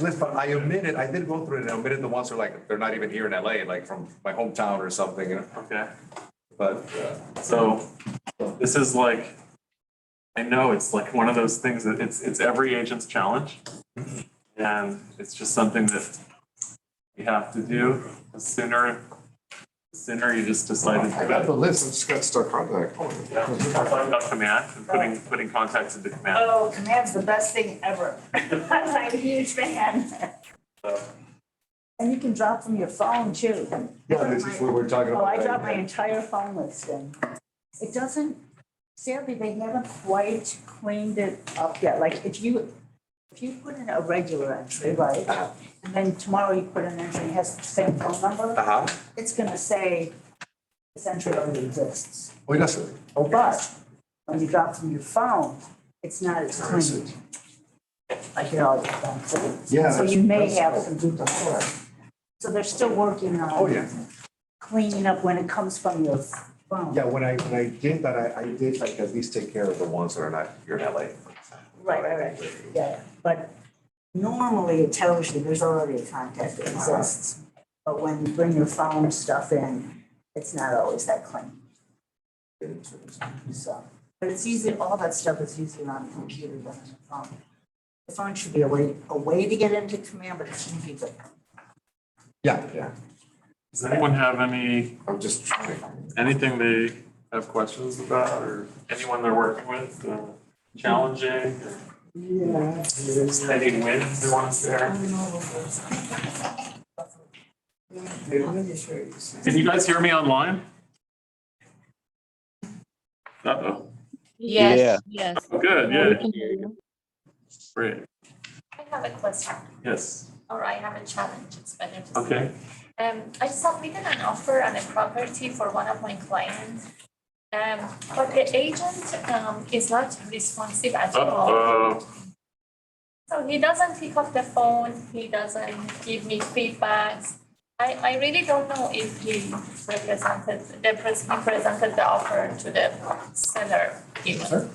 list, but I omitted, I did go through it and omitted the ones who are like, they're not even here in LA, like from my hometown or something, you know? Okay. But, So this is like, I know it's like one of those things that it's every agent's challenge. And it's just something that you have to do. The sooner you just decide to I do got it. the list, I just got to start contacting. Yeah, talking about command and putting contacts into command. Oh, command's the best thing ever. I'm a huge fan. So, And you can drop from your phone too. yeah, this is what we're talking Oh, about. I dropped my entire phone list in. It doesn't, sadly, they haven't quite cleaned it up yet. Like if you put in a regular entry, right? And then tomorrow you put an entry and it has the same phone number, it's gonna say this entry already exists. Oh, that's it. But when you drop from your phone, it's not as clean. Like, you know, Yeah, so you may have some duplicate. So they're still working Oh, on yeah. cleaning up when it comes from your phone. Yeah, when I did that, I did like at least take care of the ones that are not here in LA. Right. Yeah, but normally it tells you there's already a contact that exists. But when you bring your phone stuff in, it's not always that clean. So, but it's easy, all that stuff is easier on the computer than on the phone. The phone should be a way to get into command, but it shouldn't be the. Yeah. does anyone have I'm just trying. anything they have questions about or anyone they're working with, challenging? Yeah. Any wins they want to share? Can you guys hear me online? Uh-oh. Yes. Oh, good, Yeah, we yeah. can hear you. Great. I have a question, Yes. or I have a challenge, it's better to say. Okay. I submitted an offer on a property for one of my clients. But the agent, is not responsive at all. Uh-oh. So he doesn't pick up the phone, he doesn't give me feedbacks. I really don't know if he presented the offer to the seller even.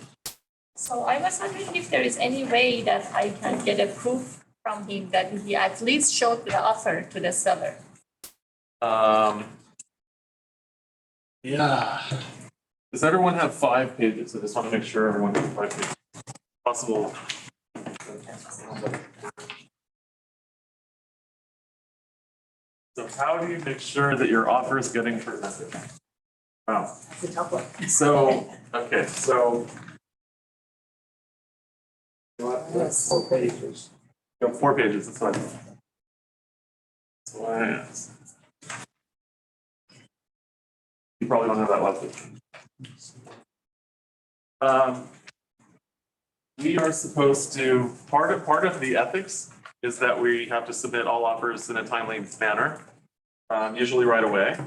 So I was wondering if there is any way that I can get a proof from him that he at least showed the offer to the seller. Yeah. Does everyone have 5 pages? I just want to make sure everyone has 5 pages. Possible. So how do you make sure that your offer is getting presented? Wow. That's a tough one. So, okay, so. Yes. 4 pages. You have 4 pages, that's fine. That's why I asked. You probably don't have that left. We are supposed to, part of the ethics is that we have to submit all offers in a timely manner, usually right away.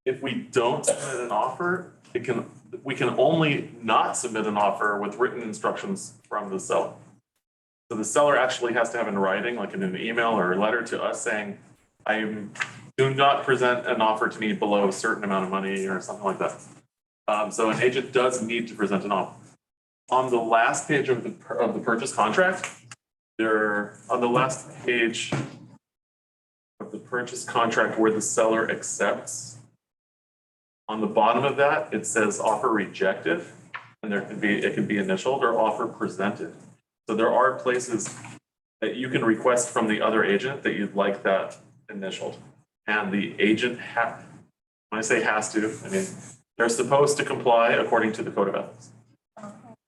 If we don't submit an offer, we can only not submit an offer with written instructions from the seller. So the seller actually has to have in writing, like in an email or a letter to us saying, do not present an offer to me below a certain amount of money or something like that. So an agent does need to present an offer. On the last page of the purchase contract, on the last page of the purchase contract where the seller accepts, on the bottom of that, it says offer rejected, and it could be initialed or offer presented. So there are places that you can request from the other agent that you'd like that initialed. And the agent when I say has to, I mean, they're supposed to comply according to the code of ethics.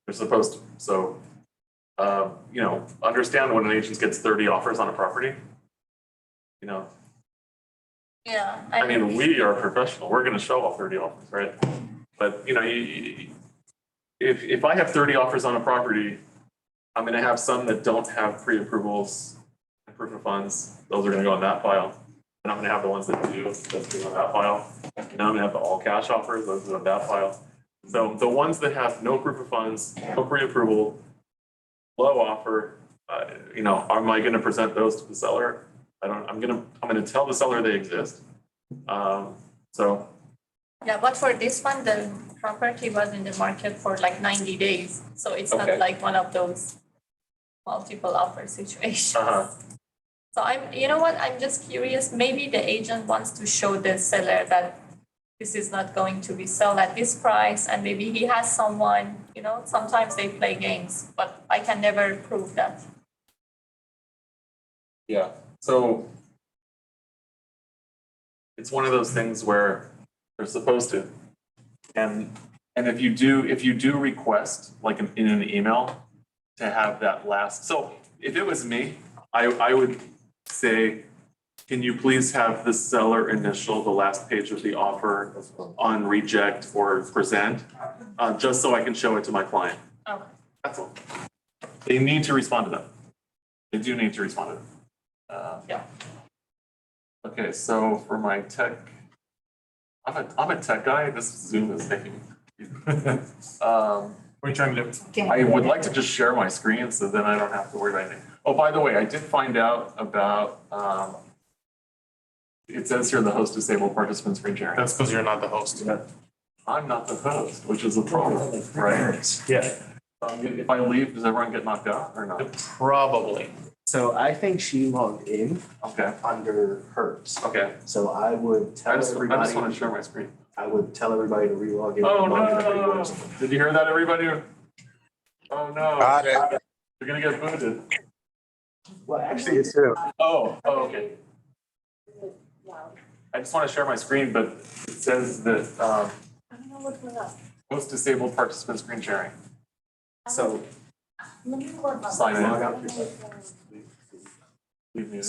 They're supposed to. So, understand when an agent gets 30 offers on a property, Yeah. I mean, we are professional. We're going to show all 30 offers, right? But, if I have 30 offers on a property, I'm going to have some that don't have pre-approvals and proof of funds. Those are going to go in that file. And I'm going to have the ones that do, that's going on that file. And I'm going to have the all cash offers, those are on that file. So the ones that have no proof of funds, no pre-approval, low offer, am I going to present those to the seller? I'm going to tell the seller they exist. Yeah, but for this one, the property was in the market for like 90 days. So it's not Okay. like one of those multiple offer situations. So you know what, I'm just curious, maybe the agent wants to show the seller that this is not going to be sold at this price, and maybe he has someone, sometimes they play games, but I can never prove that. Yeah, so it's one of those things where they're supposed to. And if you do request, like in an email, to have that last, so if it was me, I would say, can you please have the seller initial the last page of the offer on reject or present, just so I can show it to my client. Okay. That's all. They need to respond to that. They do need to respond to that. Yeah. Okay, so for my tech, I'm a tech guy. This Zoom is making me. What are you trying to do? I would like to just share my screen so then I don't have to worry about anything. Oh, by the way, I did find out about, it says here the host disabled participant screen sharing. That's because you're not the host. I'm not the host, which is a problem, right? Yeah, If I leave, does everyone get knocked out or not? probably. So I think she logged in Okay, under hers. okay. So I would I tell just want to everybody, share my screen. I would tell everybody to relog in. Oh, log in every no. once in a while. Did you hear that, everybody? Oh, no. Got it. You're gonna get booted. Well, actually, it's true. Oh, okay. I just want to share my screen, but it says that I don't know what we're up. host disabled participant screen sharing. So Let me look up. Sign in. log out yourself. Leave me.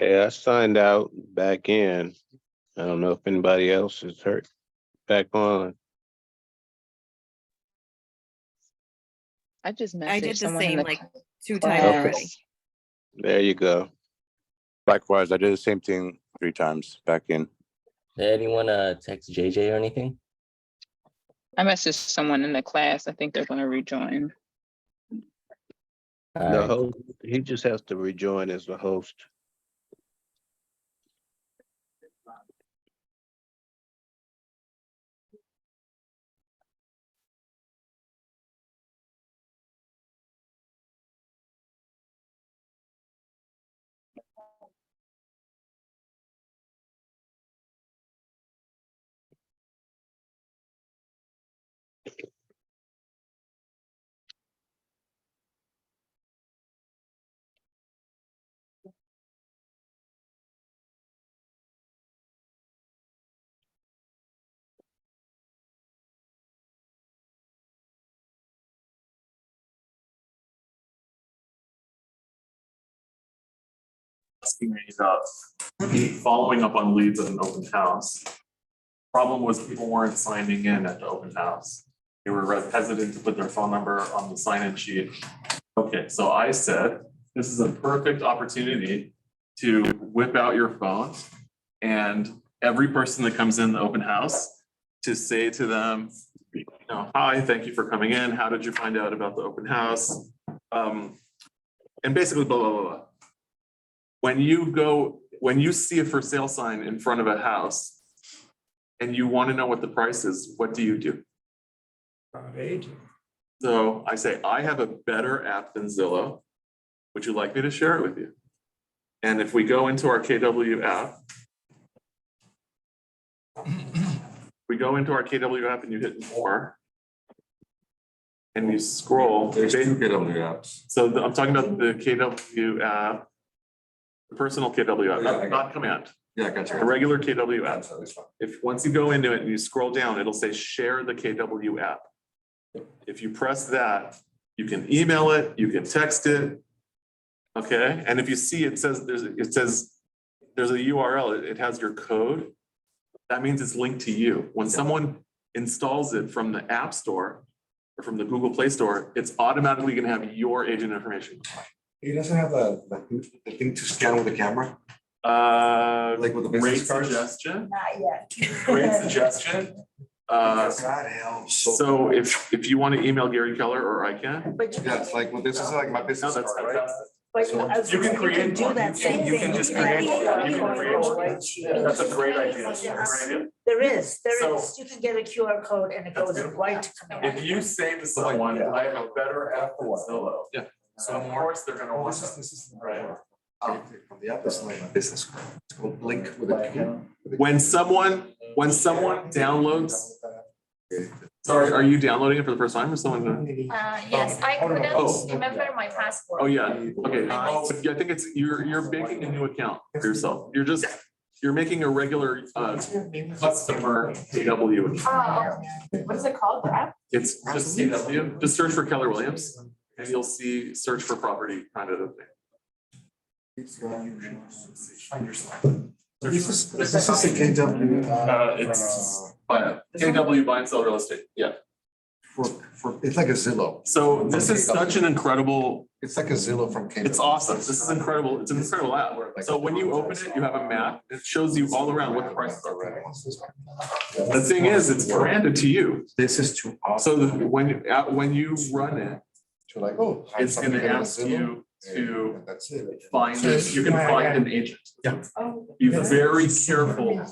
Yeah, I signed out back in. I don't know if anybody else is hurt back on. I just I did messaged the someone in same the like 2 times Okay. already. There you go. Likewise, I did the same thing 3 times back in. Did anyone text JJ or anything? I messaged someone in the class. I think they're going to rejoin. All The right. host, he just has to rejoin as the host. Asking me about following up on leads at an open house. Problem was people weren't signing in at the open house. They were hesitant to put their phone number on the sign-in sheet. Okay, so I said, this is a perfect opportunity to whip out your phone and every person that comes in the open house to say to them, you know, hi, thank you for coming in. How did you find out about the open house? And basically blah, blah, blah, blah. When you see a for sale sign in front of a house and you want to know what the price is, what do you do? So I say, I have a better app than Zillow. Would you like me to share it with you? And if we go into our KW app, and you hit more and you scroll. There's 2 KW apps. So I'm talking about the KW app, the personal KW app, Yeah, I got not command, Yeah, I got the you. regular KW app. That's fine. If, once you go into it and you scroll down, it'll say share the KW app. If you press that, you can email it, you can text it. Okay, and if you see it says there's a URL, it has your code. That means it's linked to you. When someone installs it from the App Store or from the Google Play Store, it's automatically gonna have your agent information. He doesn't have the thing to scan with the camera, like with the Great business cards. suggestion, Not yet. great suggestion. That helps. So if you want to email Gary Keller or I can. But you Yeah, it's like, well, this is like my No, business that's card, right? fantastic. But So I was you can saying, create do one. that same You thing. can just You can create one. create You can create one. one. That's a great idea. That's a great idea. There is. So- You can get a QR code and it That's goes good. right to command. If you say to someone, I have a better app than Zillow. Yeah. So of course they're gonna want that. This is Right. From the app, it's like my business card. It's called Link with a When someone downloads, sorry, are you downloading it for the first time or someone? Yes, I couldn't Oh. remember my password. Oh, yeah, okay. I think it's, you're making a new account for yourself. You're making a regular customer KW. Oh, what is it called, the app? It's just KW, just search for Keller Williams and you'll see search for property kind of a thing. This is a KW. It's KW buy and sell real estate, yeah. It's like a Zillow. So this is such an incredible, It's like a Zillow from KW. it's awesome. This is incredible. It's an incredible app. So when you open it, you have a map. It shows you all around what the prices are. The thing is, it's branded to you. This is too awesome. So that when you run it, To like, oh. I'm it's from gonna KW ask Zillow. you to And that's it. find it. You can find an agent. Yeah. Be very careful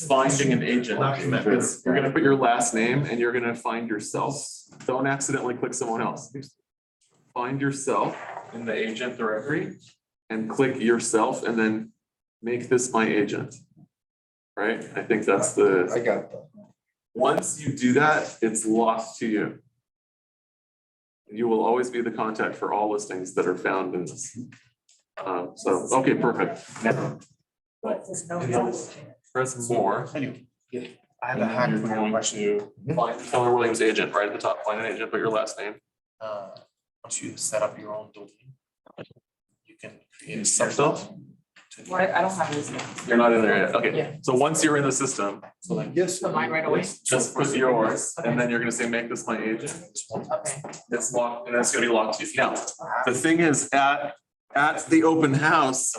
finding an agent because you're gonna put your last name and you're gonna find yourself. Don't accidentally click someone else. Find yourself in the agent directory and click yourself and then make this my agent. Right? I think that's I got that. once you do that, it's lost to you. You will always be the contact for all listings that are found in this. So, okay, perfect. Now, press more. I have a hack for you question. Find Keller Williams agent right at the top. Find an agent, put your last name. Once you set up your own domain, you can create a subdomain Why, I don't have this now. You're not in there yet. Okay. Yeah. So once you're in the system, Yes. So mine right away? just put yours and then you're gonna say, make this my agent. Okay. It's locked and it's gonna be locked to you. Now, the thing is at the open house,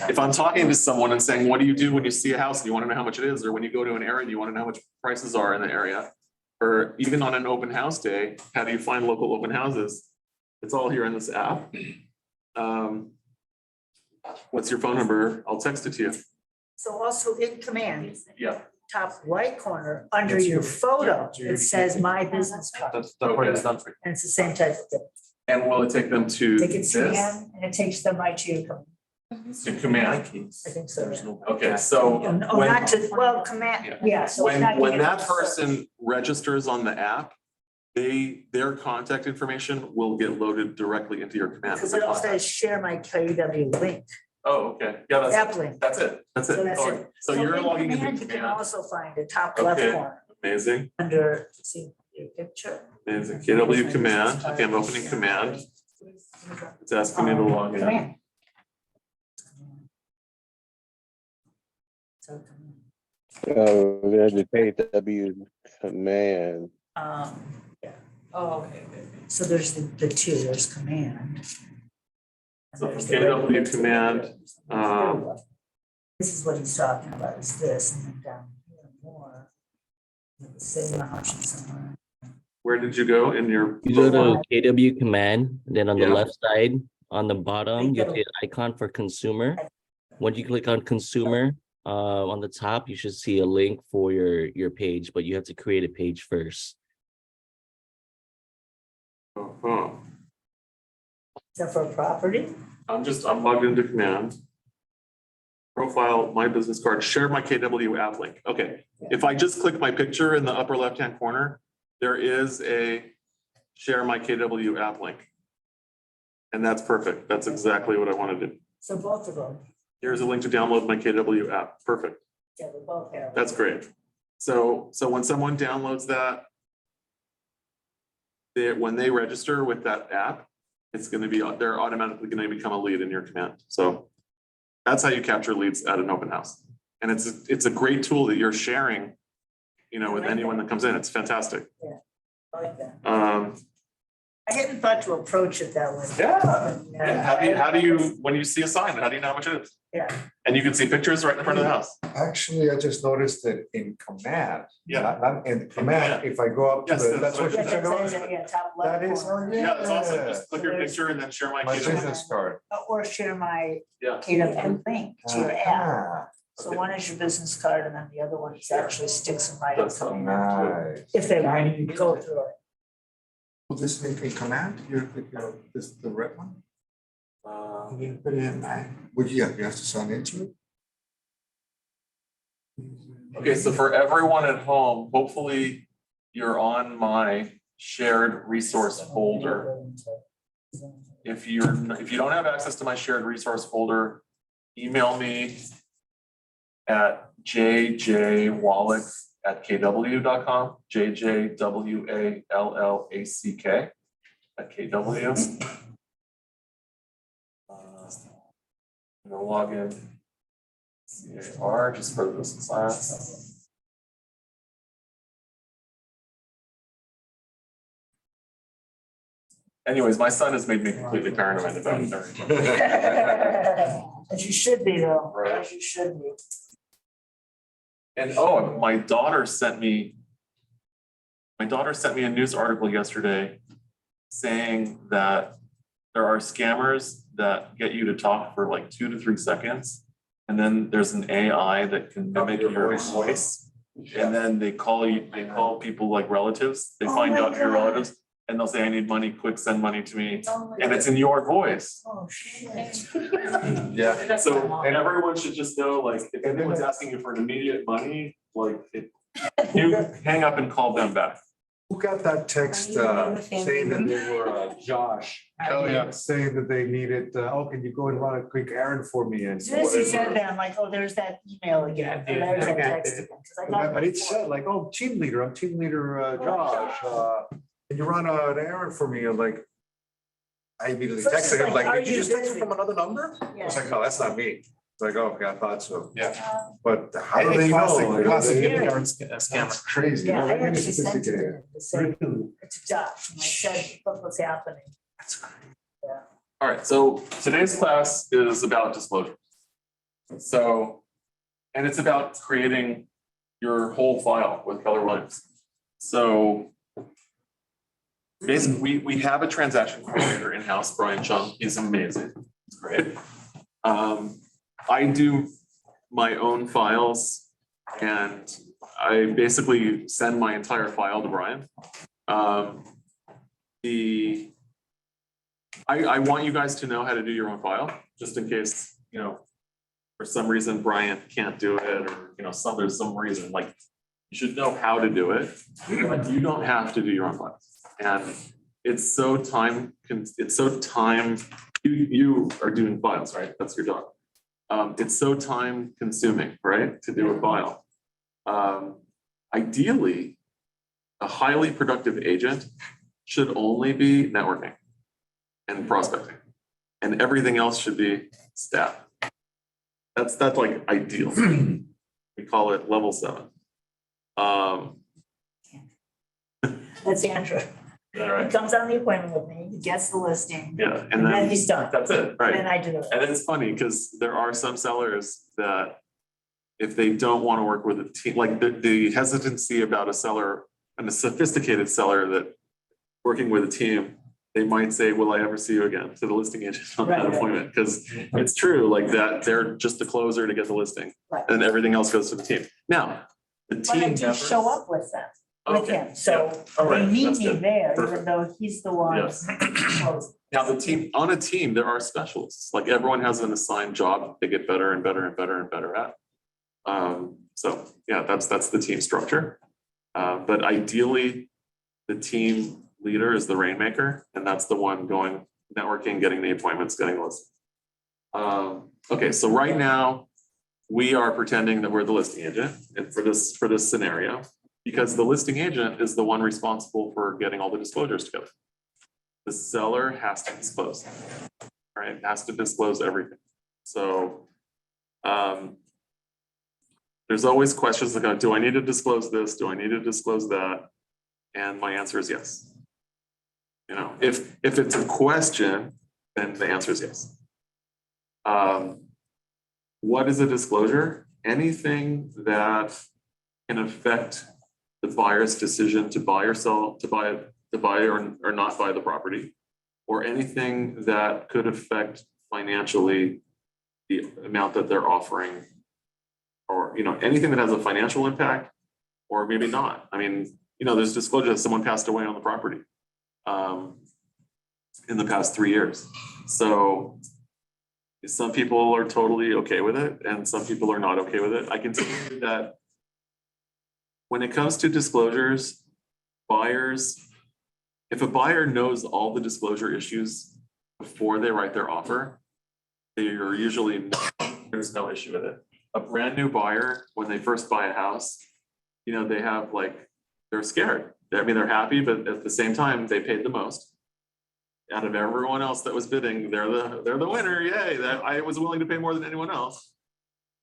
if I'm talking to someone and saying, what do you do when you see a house and you want to know how much it is? Or when you go to an area, and you want to know how much prices are in the area? Or even on an open house day, how do you find local open houses? It's all here in this app. What's your phone number? I'll text it to you. So also in command, Yeah. top right corner, under your photo, it says my business card. That's the part that's done for you. And it's the same type of thing. And will it take them to They can this? scan and it takes them right to your command. To command? I think so. Okay, so Oh, when, not to, well, command, yeah, so. it's not when getting that search. person registers on the app, their contact information will get loaded directly into your command. Because it also says share my KW link, Oh, okay, yeah, app link. that's it, that's it. So that's All it. right. So you're in logging command, into you can command, also find the top left Okay. corner, amazing, under, see your picture. amazing, KW command, okay, I'm opening command, it's asking me to log in. Command. So, There's the KW command. yeah, Oh, okay. so there's the two, there's command. And So there's the KW regular command, This is what he's talking about, is this, and then down here more. The same option somewhere. where did you go in your? You go to KW command, then on the Yeah. left side, on the bottom, you'll see an icon for consumer. Once you click on consumer, on the top, you should see a link for your page, but you have to create a page first. Oh, Is that for a property? I'm logged into command. Profile, my business card, share my KW app link. Okay, if I just click my picture in the upper left-hand corner, there is a share my KW app link. And that's perfect. That's exactly what I want to do. So both of them, Here's a link to download my KW app. Perfect. yeah, they both have. That's great. So when someone downloads that, when they register with that app, it's going to be, they're automatically going to become a lead in your command. So that's how you capture leads at an open house. And it's a great tool that you're sharing, with anyone that comes in. It's fantastic. I like that. I I hadn't thought to approach it that way. Yeah. And how do you, when you see a sign, how do you know how much it is? Yeah. And you can see pictures right in front of the house. Actually, I just noticed that in command. Yeah. Not in command, if I go up to Yes, the, that's what that's you Yeah, said. yeah, top left That is, corner. Yeah, it's awesome. Just click your picture and then share my my KW. business card. Or share my Yeah. KW link to your app. Ah, So Okay. one is your business card and then the other one is actually sticks them right up. That's how- nice. If they want to go through it. Well, this in command, this, the red one? You put it in, well, yeah, you have to sign into it. Okay, so for everyone at home, hopefully you're on my shared resource folder. If you don't have access to my shared resource folder, email me at jjwallack@kw.com, jjwallack@kw. I'm gonna log in. CAR, just for this class. Anyways, my son has made me completely paranoid about everything. As you should be though, Right. as you should be. And my daughter sent me a news article yesterday saying that there are scammers that get you to talk for like 2 to 3 seconds. And then there's an AI that can mimic your voice. And then they call people like relatives. They find my out your God. relatives and they'll say, I need money, quick, send money to me. Oh my And it's in your voice. Oh, shit. Yeah. So everyone should just know, like, if anyone's asking you for an immediate money, you hang up and call them back. Who got that text saying that they were Josh? Oh, yeah. Saying that they needed, can you go and run a quick errand for me and As soon as he said whatever. that, I'm like, oh, there's that email again. Yeah, There's that yeah. text again. 'Cause I got But it before. said like, oh, team leader, I'm team leader Josh. Can you run an errand for me? I'm like, I immediately First texted him it's like, like, did you are just you text me busy? from another number? I was Yeah. like, no, that's not me. It's like, oh, okay, I thought so. Yeah. But how do they Classic, know? classic Yeah. gift card scammer. That's crazy. Yeah, I Really actually sent it to sophisticated. him to say, it's a job, and I said, look what's happening. All right, so today's class is about disclosure. So, and it's about creating your whole file with Keller Williams. So basically, we have a transaction coordinator in-house, Brian Chung. He's amazing. He's great. I do my own files and I basically send my entire file to Brian. I want you guys to know how to do your own file, just in case, you know, for some reason Brian can't do it, or, you know, there's some reason, like, you should know how to do it, but you don't have to do your own file. And it's so you are doing files, right? That's your job. It's so time consuming, right? To do a file. Ideally, a highly productive agent should only be networking and prospecting, and everything else should be staff. That's like ideal. We call it level 7. That's Andrew. All He right. comes on the appointment with me, he gets the listing, Yeah, and then he's done. that's it, And right? then I do it. And it's funny because there are some sellers that if they don't want to work with a team, like the hesitancy about a seller and a sophisticated seller that working with a team, they might say, will I ever see you again, to the listing agent on that Right. appointment? Because it's true, like that, they're just the closer to get the listing Right. and everything else goes to the team. Now, the But I team do members. show up with them, with Okay, him, so all right, they meet that's me good. there, even Perfect. though he's the one. Yes. closing. Now, the team, on a team, there are specialists, like everyone has an assigned job they get better and better and better and better at. So yeah, that's the team structure. But ideally, the team leader is the rainmaker, and that's the one going networking, getting the appointments, getting the list. Okay, so right now, we are pretending that we're the listing agent and for this scenario, because the listing agent is the one responsible for getting all the disclosures together. The seller has to disclose, right? Has to disclose everything. So there's always questions like, do I need to disclose this? Do I need to disclose that? And my answer is yes. You know, if it's a question, then the answer is yes. What is a disclosure? Anything that can affect the buyer's decision to buy or sell, to buy or not buy the property, or anything that could affect financially the amount that they're offering, or, you know, anything that has a financial impact, or maybe not. I mean, you know, there's disclosure that someone passed away on the property in the past 3 years. So some people are totally okay with it and some people are not okay with it. I can tell you that when it comes to disclosures, buyers, if a buyer knows all the disclosure issues before they write their offer, they're usually, there's no issue with it. A brand new buyer, when they first buy a house, you know, they have like, they're scared. I mean, they're happy, but at the same time, they paid the most. Out of everyone else that was bidding, they're the winner. Yay! That I was willing to pay more than anyone else.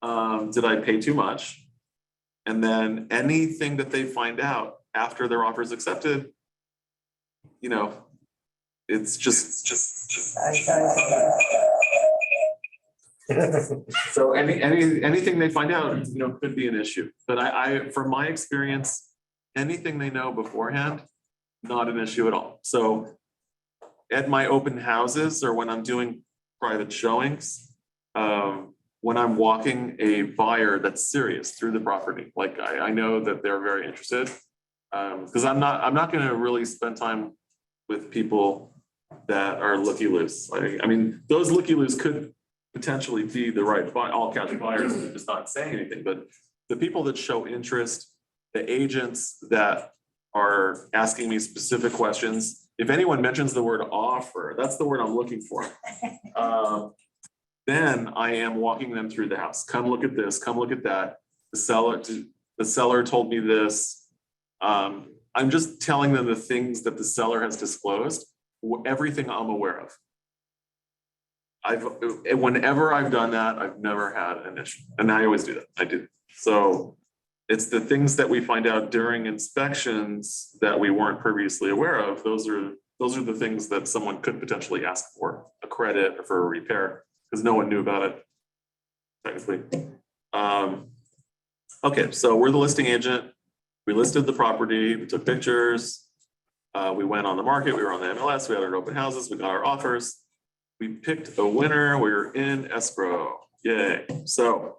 Did I pay too much? And then anything that they find out after their offer is accepted, you know, it's just. So anything they find out, you know, could be an issue. But I from my experience, anything they know beforehand, not an issue at all. So at my open houses or when I'm doing private showings, when I'm walking a buyer that's serious through the property, like I know that they're very interested, because I'm not going to really spend time with people that are looky-loos. I mean, those looky-loos could potentially be the right all cash buyers and just not saying anything, but the people that show interest, the agents that are asking me specific questions. If anyone mentions the word offer, that's the word I'm looking for. Then I am walking them through the house. Come look at this, come look at that. The seller told me this. I'm just telling them the things that the seller has disclosed, everything I'm aware of. Whenever I've done that, I've never had an issue, and I always do that, I do. So it's the things that we find out during inspections that we weren't previously aware of. Those are the things that someone could potentially ask for a credit or for a repair, because no one knew about it technically. Okay, so we're the listing agent. We listed the property, we took pictures. We went on the market, we were on the MLS, we had our open houses, we got our offers. We picked a winner, we were in escrow, yay. So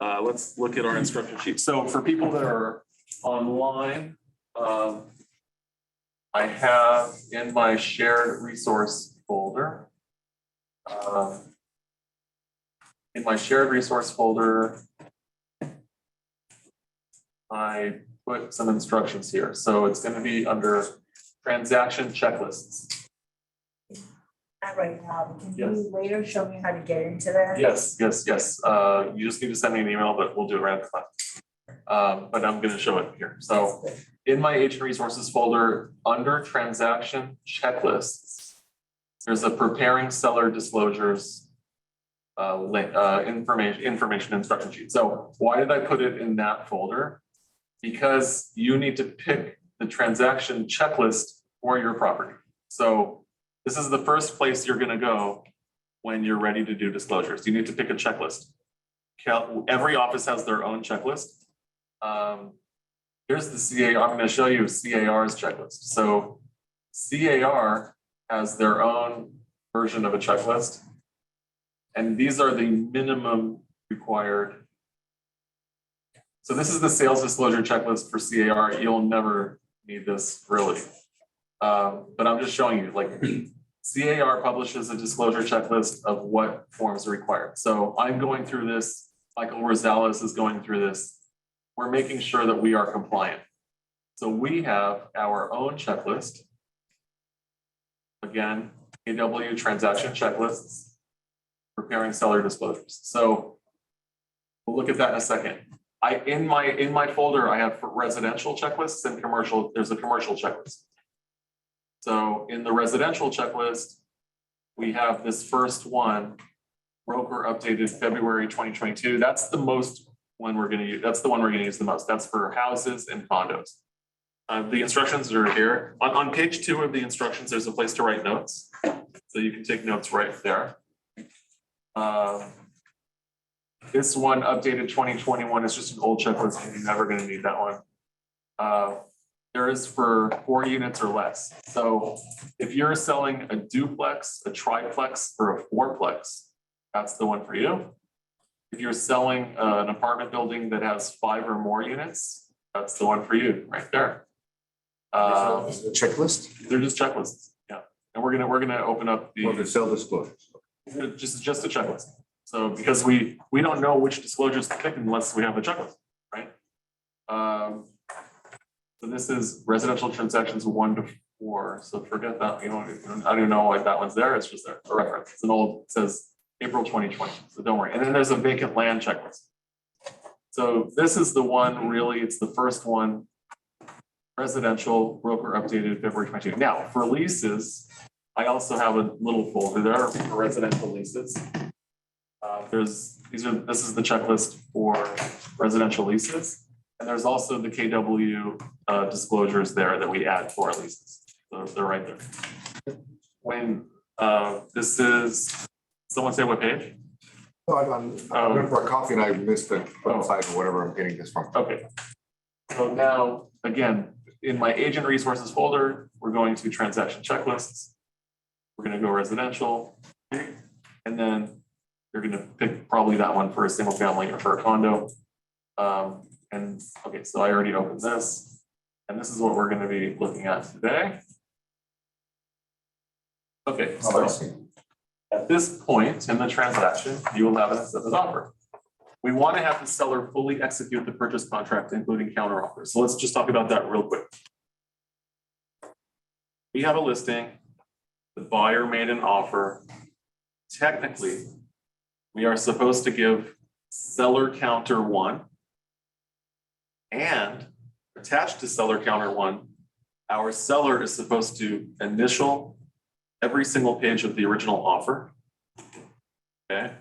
let's look at our instruction sheet. So for people that are online, I have in my shared resource folder, I put some instructions here. So it's going to be under transaction checklists. Not right now, can Yes. you later show me how to get into that? Yes. You just need to send me an email, but we'll do it right after class. But I'm going to show it here. So in my agent resources folder, under transaction checklists, there's a preparing seller disclosures information instruction sheet. So why did I put it in that folder? Because you need to pick the transaction checklist for your property. So this is the first place you're going to go when you're ready to do disclosures. You need to pick a checklist. Every office has their own checklist. Here's the CAR. I'm going to show you CAR's checklist. So CAR has their own version of a checklist. And these are the minimum required. So this is the sales disclosure checklist for CAR. You'll never need this really. But I'm just showing you, like, CAR publishes a disclosure checklist of what forms are required. So I'm going through this, Michael Rosales is going through this. We're making sure that we are compliant. So we have our own checklist. Again, AW transaction checklists, preparing seller disclosures. So we'll look at that in a second. In my folder, I have residential checklists and commercial, there's a commercial checklist. So in the residential checklist, we have this first one, broker updated February 2022. That's the most one we're going to use. That's the one we're going to use the most. That's for houses and condos. The instructions are here. On page 2 of the instructions, there's a place to write notes. So you can take notes right there. This one, updated 2021, is just an old checklist. You're never going to need that one. There is for 4 units or less. So if you're selling a duplex, a triplex, or a fourplex, that's the one for you. If you're selling an apartment building that has 5 or more units, that's the one for you right there. The checklist? They're just checklists, yeah. And we're gonna open up Or the sell disclosures? just a checklist. So because we don't know which disclosures to pick unless we have a checklist, right? So this is residential transactions 1 to 4. So forget that. I don't even know why that one's there. It's just there, a reference. It's an old, it says April 2020. So don't worry. And then there's a vacant land checklist. So this is the one, really, it's the first one. Residential broker updated February 22. Now for leases, I also have a little folder there for residential leases. This is the checklist for residential leases. And there's also the KW disclosures there that we add to our leases. So they're right there. When this is, someone say what page? No, I went for a coffee and I missed the website or whatever I'm getting this from. Okay. So now, again, in my agent resources folder, we're going to transaction checklists. We're going to go residential. And then you're going to pick probably that one for a single family or for a condo. And okay, so I already opened this. And this is what we're going to be looking at today. Okay, so at this point in the transaction, you will have an accepted offer. We want to have the seller fully execute the purchase contract, including counteroffers. So let's just talk about that real quick. We have a listing. The buyer made an offer. Technically, we are supposed to give seller counter 1. And attached to seller counter 1, our seller is supposed to initial every single page of the original offer Okay.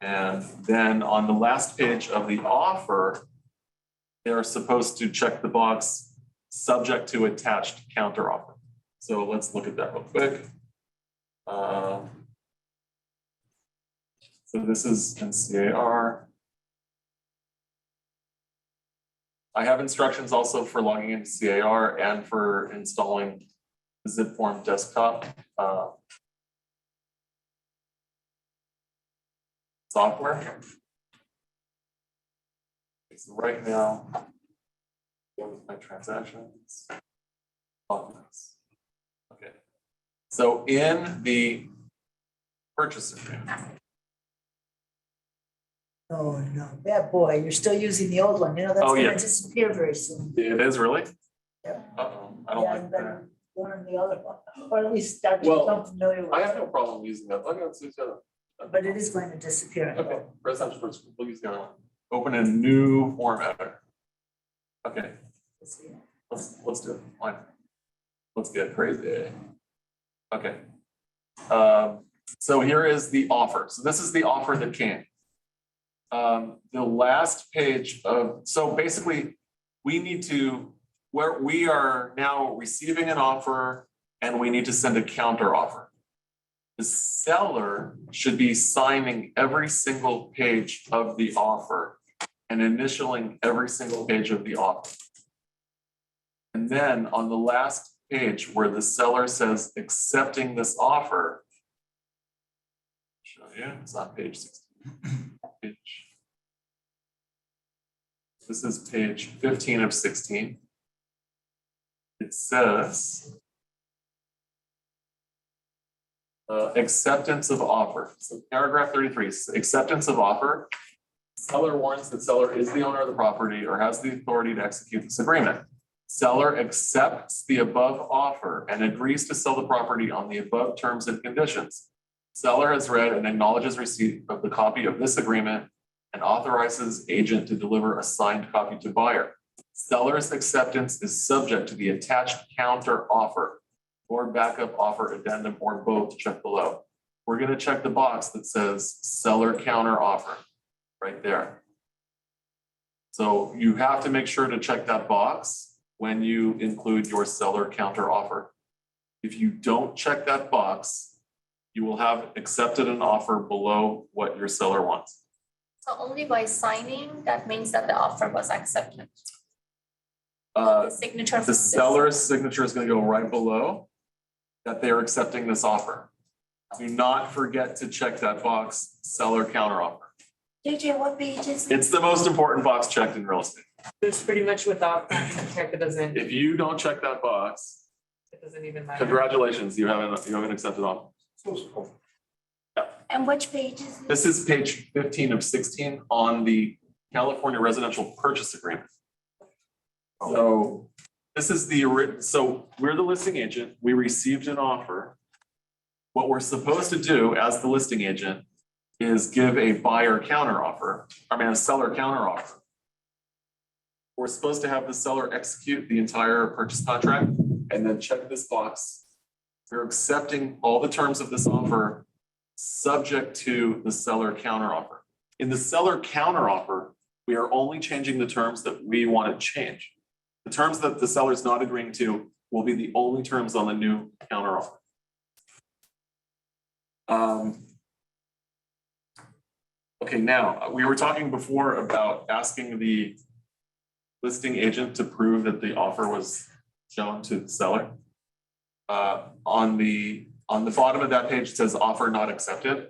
And then on the last page of the offer, they're supposed to check the box subject to attached counteroffer. So let's look at that real quick. So this is NCAR. I have instructions also for logging into CAR and for installing the zip form desktop software. So right now, go with my transactions. Okay. So in the purchase agreement, Oh, no, bad boy, you're still using the old one, you know, that's Oh, yeah. gonna disappear very soon. it is really? Yeah. Uh-oh, I don't Yeah, like and that. then learn the other one, or at least start to Well, become familiar with I have it, no problem using that. Look, let's use the other. but it is going to disappear. Okay, press option first, we'll use the other one. Open a new form editor. Okay, let's do it, fine. Let's get crazy. Okay. So here is the offer. So this is the offer that came. The last page of, so basically, we need to, where we are now receiving an offer and we need to send a counter offer. The seller should be signing every single page of the offer and initialing every single page of the offer. And then on the last page where the seller says accepting this offer, show you, it's on page 16. This is page 15 of 16. It says acceptance of offer. So paragraph 33, acceptance of offer. Seller warrants that seller is the owner of the property or has the authority to execute this agreement. Seller accepts the above offer and agrees to sell the property on the above terms and conditions. Seller has read and acknowledges receipt of the copy of this agreement and authorizes agent to deliver a signed copy to buyer. Seller's acceptance is subject to the attached counter offer or backup offer addendum or both, check below. We're going to check the box that says seller counter offer right there. So you have to make sure to check that box when you include your seller counter offer. If you don't check that box, you will have accepted an offer below what your seller wants. So only by signing, that means that the offer was accepted. The signature. The seller's signature is going to go right below that they're accepting this offer. Do not forget to check that box, seller counter offer. JJ, what page is it? It's the most important box checked in real estate. It's pretty much without check, it doesn't, If you don't check that box, it doesn't even matter. congratulations, you haven't accepted offer. And which page is it? This is page 15 of 16 on the California Residential Purchase Agreement. So this is so we're the listing agent. We received an offer. What we're supposed to do as the listing agent is give a buyer counter offer, a seller counter offer. We're supposed to have the seller execute the entire purchase contract and then check this box. We're accepting all the terms of this offer subject to the seller counter offer. In the seller counter offer, we are only changing the terms that we want to change. The terms that the seller's not agreeing to will be the only terms on the new counter offer. Okay, now we were talking before about asking the listing agent to prove that the offer was shown to the seller. On the bottom of that page, it says offer not accepted.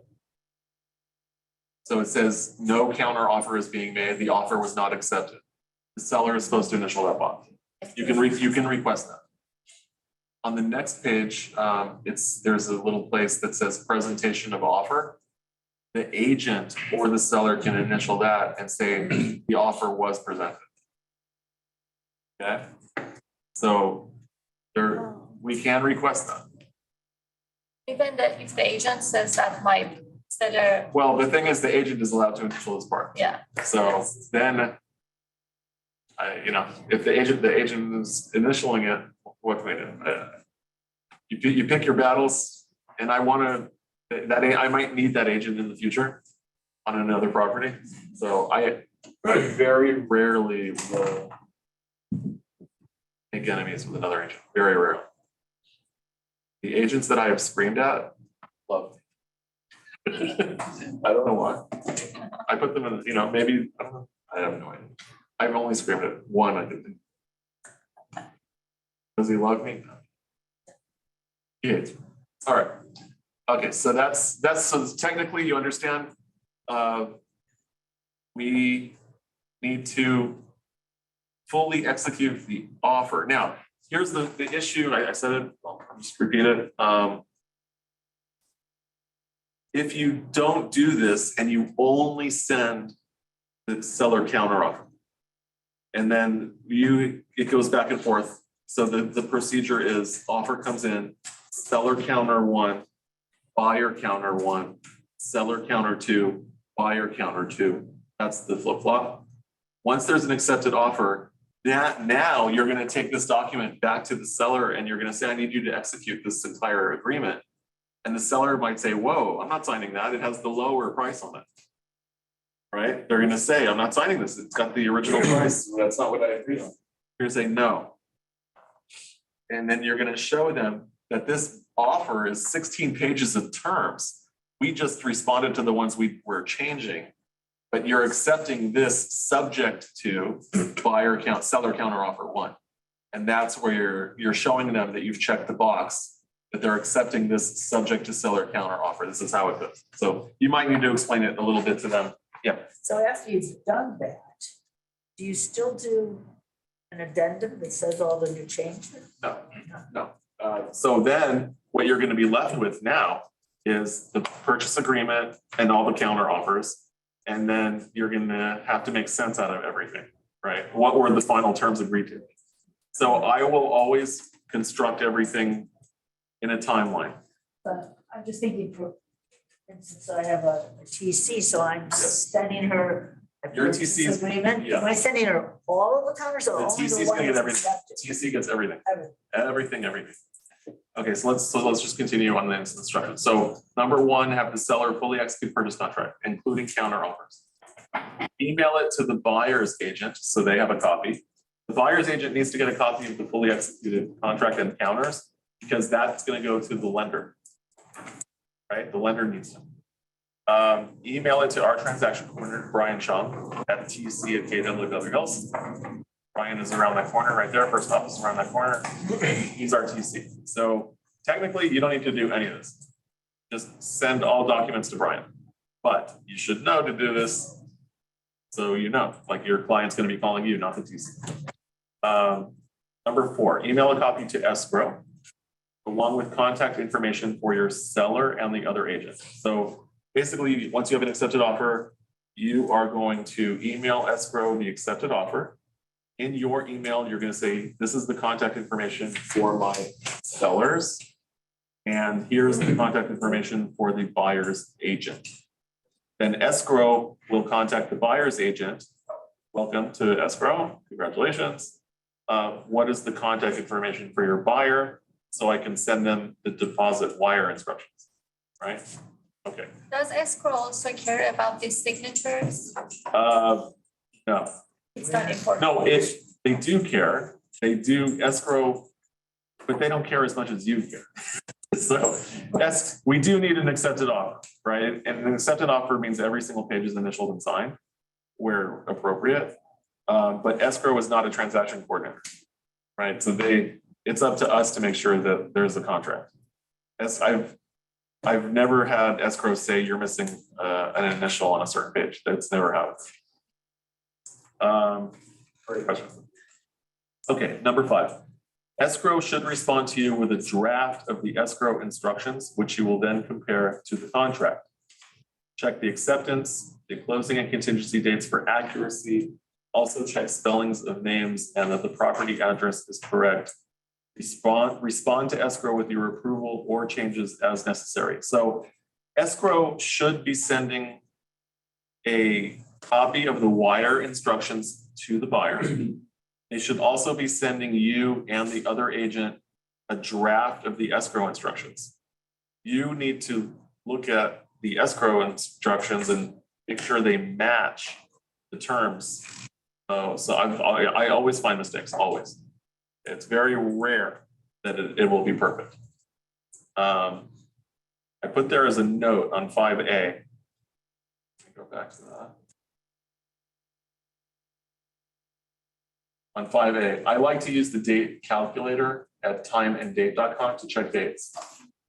So it says no counter offer is being made. The offer was not accepted. The seller is supposed to initial that box. You can request that. On the next page, there's a little place that says presentation of offer. The agent or the seller can initial that and say the offer was presented. Okay, so we can request that. Even if the agent says that my seller, Well, the thing is, the agent is allowed to initial this part. yeah. So then, if the agent is initialing it, what can we do? You pick your battles, and I want to I might need that agent in the future on another property. So I very rarely will make enemies with another agent, very rarely. The agents that I have screamed at love me. I don't know why. I put them in, maybe, I don't know. I have no idea. I've only screamed at one, I didn't. Does he love me? No. He hates me. All right. Okay, so so technically you understand, we need to fully execute the offer. Now, here's the issue. I said it, I'll just repeat it. If you don't do this and you only send the seller counteroffer, and then it goes back and forth. So the procedure is offer comes in, seller counter 1, buyer counter 1, seller counter 2, buyer counter 2. That's the flip-flop. Once there's an accepted offer, now you're going to take this document back to the seller and you're going to say, I need you to execute this entire agreement. And the seller might say, whoa, I'm not signing that. It has the lower price on it. Right? They're going to say, I'm not signing this. It's got the original price. That's not what I agreed on. You're going to say no. And then you're going to show them that this offer is 16 pages of terms. We just responded to the ones we were changing, but you're accepting this subject to seller counter offer 1. And that's where you're showing them that you've checked the box, that they're accepting this subject to seller counter offer. This is how it goes. So you might need to explain it a little bit to them. Yeah. So after you've done that, do you still do an addendum that says all the new changes? No. So then what you're going to be left with now is the purchase agreement and all the counter offers. And then you're going to have to make sense out of everything, right? What were the final terms agreed to? So I will always construct everything in a timeline. But I'm just thinking, for instance, I have a TC, so I'm sending her a Your purchase TC is- agreement. yeah. Am I sending her all of the counters or The only TC the is one going to get that's everything. accepted? TC gets everything. Everything. Everything. Okay, so let's just continue on the instructions. So number 1, have the seller fully execute purchase contract, including counter offers. Email it to the buyer's agent so they have a copy. The buyer's agent needs to get a copy of the fully executed contract and counters because that's going to go to the lender, right? The lender needs to. Email it to our transaction coordinator, Brian Chung at TC@KWW Hills. Brian is around that corner right there. First office around that corner. He's our TC. So technically, you don't need to do any of this. Just send all documents to Brian. But you should know to do this so like your client's going to be calling you, not the TC. Number 4, email a copy to escrow along with contact information for your seller and the other agent. So basically, once you have an accepted offer, you are going to email escrow the accepted offer. In your email, you're going to say, this is the contact information for my sellers. And here's the contact information for the buyer's agent. Then escrow will contact the buyer's agent. Welcome to escrow. Congratulations. What is the contact information for your buyer? So I can send them the deposit wire instructions, right? Okay. Does escrow also care about the signatures? No. It's not important. No, they do care. They do escrow, but they don't care as much as you care. So we do need an accepted offer, right? And an accepted offer means every single page is initialed and signed where appropriate. But escrow is not a transaction coordinator, right? So it's up to us to make sure that there's a contract. I've never had escrow say you're missing an initial on a certain page. That's never happened. Great question. Okay, number 5. Escrow should respond to you with a draft of the escrow instructions, which you will then compare to the contract. Check the acceptance, the closing and contingency dates for accuracy. Also check spellings of names and that the property address is correct. Respond to escrow with your approval or changes as necessary. So escrow should be sending a copy of the wire instructions to the buyer. They should also be sending you and the other agent a draft of the escrow instructions. You need to look at the escrow instructions and make sure they match the terms. So I always find mistakes, always. It's very rare that it will be perfect. I put there as a note on 5A. Go back to that. On 5A, I like to use the date calculator at timeanddate.com to check dates.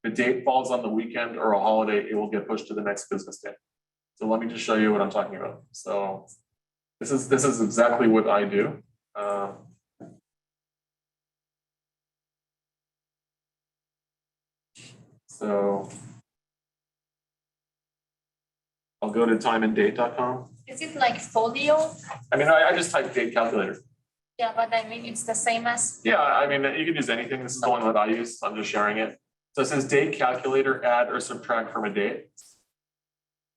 If a date falls on the weekend or a holiday, it will get pushed to the next business day. So let me just show you what I'm talking about. So this is exactly what I do. So I'll go to timeanddate.com. Is it like folio? I mean, I just type date calculator. Yeah, but I mean, it's the same as, Yeah, I mean, you can use anything. This is the one that I use. I'm just sharing it. So it says date calculator, add or subtract from a date.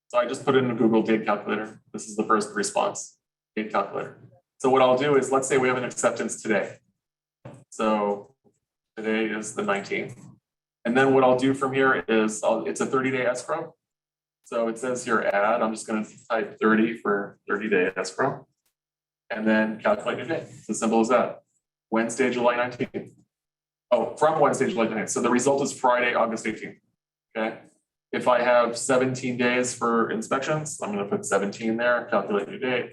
So I just put it in Google date calculator. This is the first response, date calculator. So what I'll do is, let's say we have an acceptance today. So today is the 19th. And then what I'll do from here is, it's a 30-day escrow. So it says here add, I'm just going to type 30 for 30-day escrow. And then calculate your date. It's as simple as that. Wednesday, July 19th. Oh, from Wednesday, July 19th. So the result is Friday, August 18th. Okay. If I have 17 days for inspections, I'm going to put 17 there, calculate your date.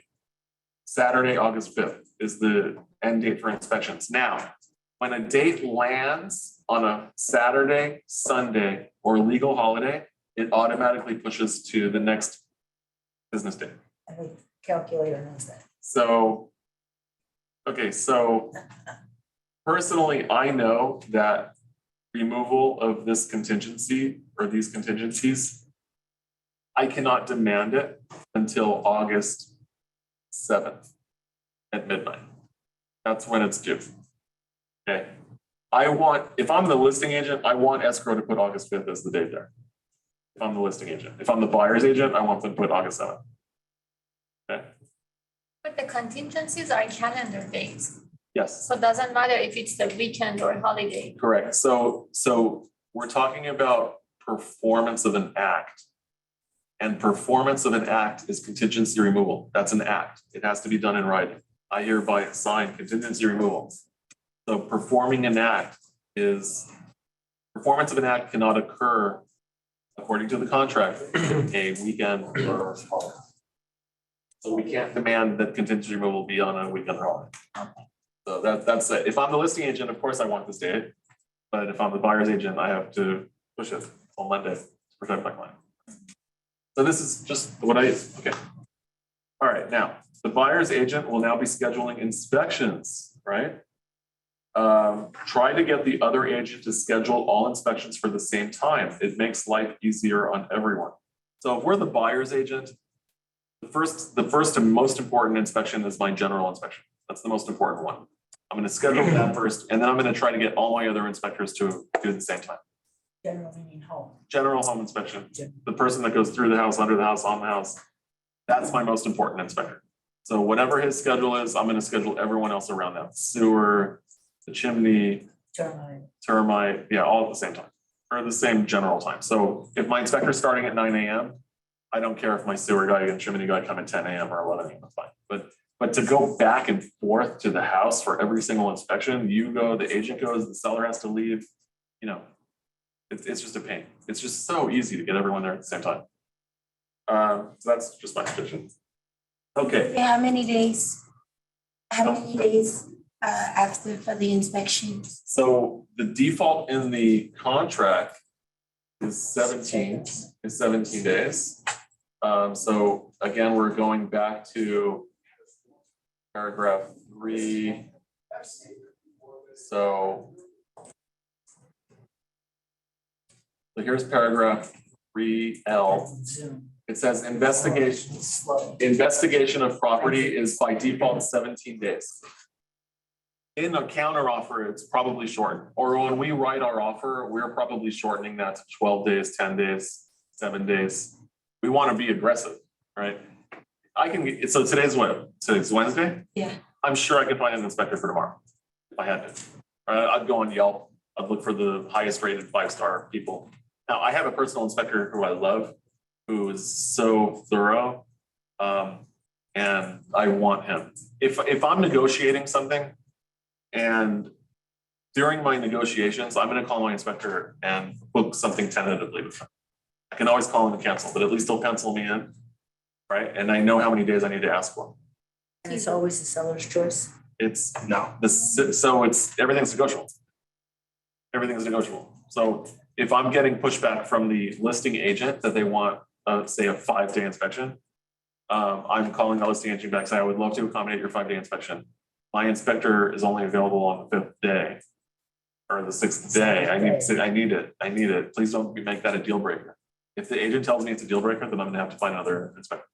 Saturday, August 5th is the end date for inspections. Now, when a date lands on a Saturday, Sunday, or legal holiday, it automatically pushes to the next business day. And the calculator knows that. So, okay, so personally, I know that removal of this contingency or these contingencies, I cannot demand it until August 7th at midnight. That's when it's due. Okay. If I'm the listing agent, I want escrow to put August 5th as the date there. If I'm the listing agent. If I'm the buyer's agent, I want them to put August 7th. Okay. but the contingencies are calendar dates. Yes. So it doesn't matter if it's the weekend or holiday. Correct. So we're talking about performance of an act. And performance of an act is contingency removal. That's an act. It has to be done in writing. I hereby sign contingency removal. So performing an act performance of an act cannot occur according to the contract, a weekend or holiday. So we can't demand that contingency removal be on a weekend or holiday. So that's it. If I'm the listing agent, of course I want this date. But if I'm the buyer's agent, I have to push it on Monday to protect my client. So this is just what I use. Okay. All right. Now, the buyer's agent will now be scheduling inspections, right? Try to get the other agent to schedule all inspections for the same time. It makes life easier on everyone. So if we're the buyer's agent, the first and most important inspection is my general inspection. That's the most important one. I'm going to schedule that first, and then I'm going to try to get all my other inspectors to do it at the same time. General meaning home. General home inspection. The person that goes through the house, under the house, on the house. That's my most important inspector. So whatever his schedule is, I'm going to schedule everyone else around that. Sewer, the chimney, termite, yeah, all at the same time, or the same general time. So if my inspector's starting at 9 a.m., I don't care if my sewer guy and chimney guy come at 10 a.m. or 11 a.m. That's fine. But to go back and forth to the house for every single inspection, you go, the agent goes, the seller has to leave, it's just a pain. It's just so easy to get everyone there at the same time. So that's just my suggestion. Okay. How many days after for the inspections? So the default in the contract is 17 days. So again, we're going back to paragraph 3. So here's paragraph 3L. It says investigation of property is by default 17 days. In a counter offer, it's probably shortened. Or when we write our offer, we're probably shortening that to 12 days, 10 days, 7 days. We want to be aggressive, right? So today's what? Today's Wednesday? Yeah. I'm sure I could find an inspector for tomorrow if I had to. I'd go on Yelp. I'd look for the highest rated 5-star people Now, I have a personal inspector who I love, who is so thorough. And I want him. If I'm negotiating something and during my negotiations, I'm gonna call my inspector and book something tentatively with him. I can always call him and cancel, but at least he'll pencil me in, right? And I know how many days I need to ask for. And it's always the seller's choice. It's, no, so it's, everything's negotiable. Everything's negotiable. So if I'm getting pushback from the listing agent that they want, say a 5-day inspection, I'm calling the listing agent back, saying I would love to accommodate your 5-day inspection. My inspector is only available on the 5th day or the 6th day. I need it. Please don't make that a deal breaker. If the agent tells me it's a deal breaker, then I'm gonna have to find another inspector.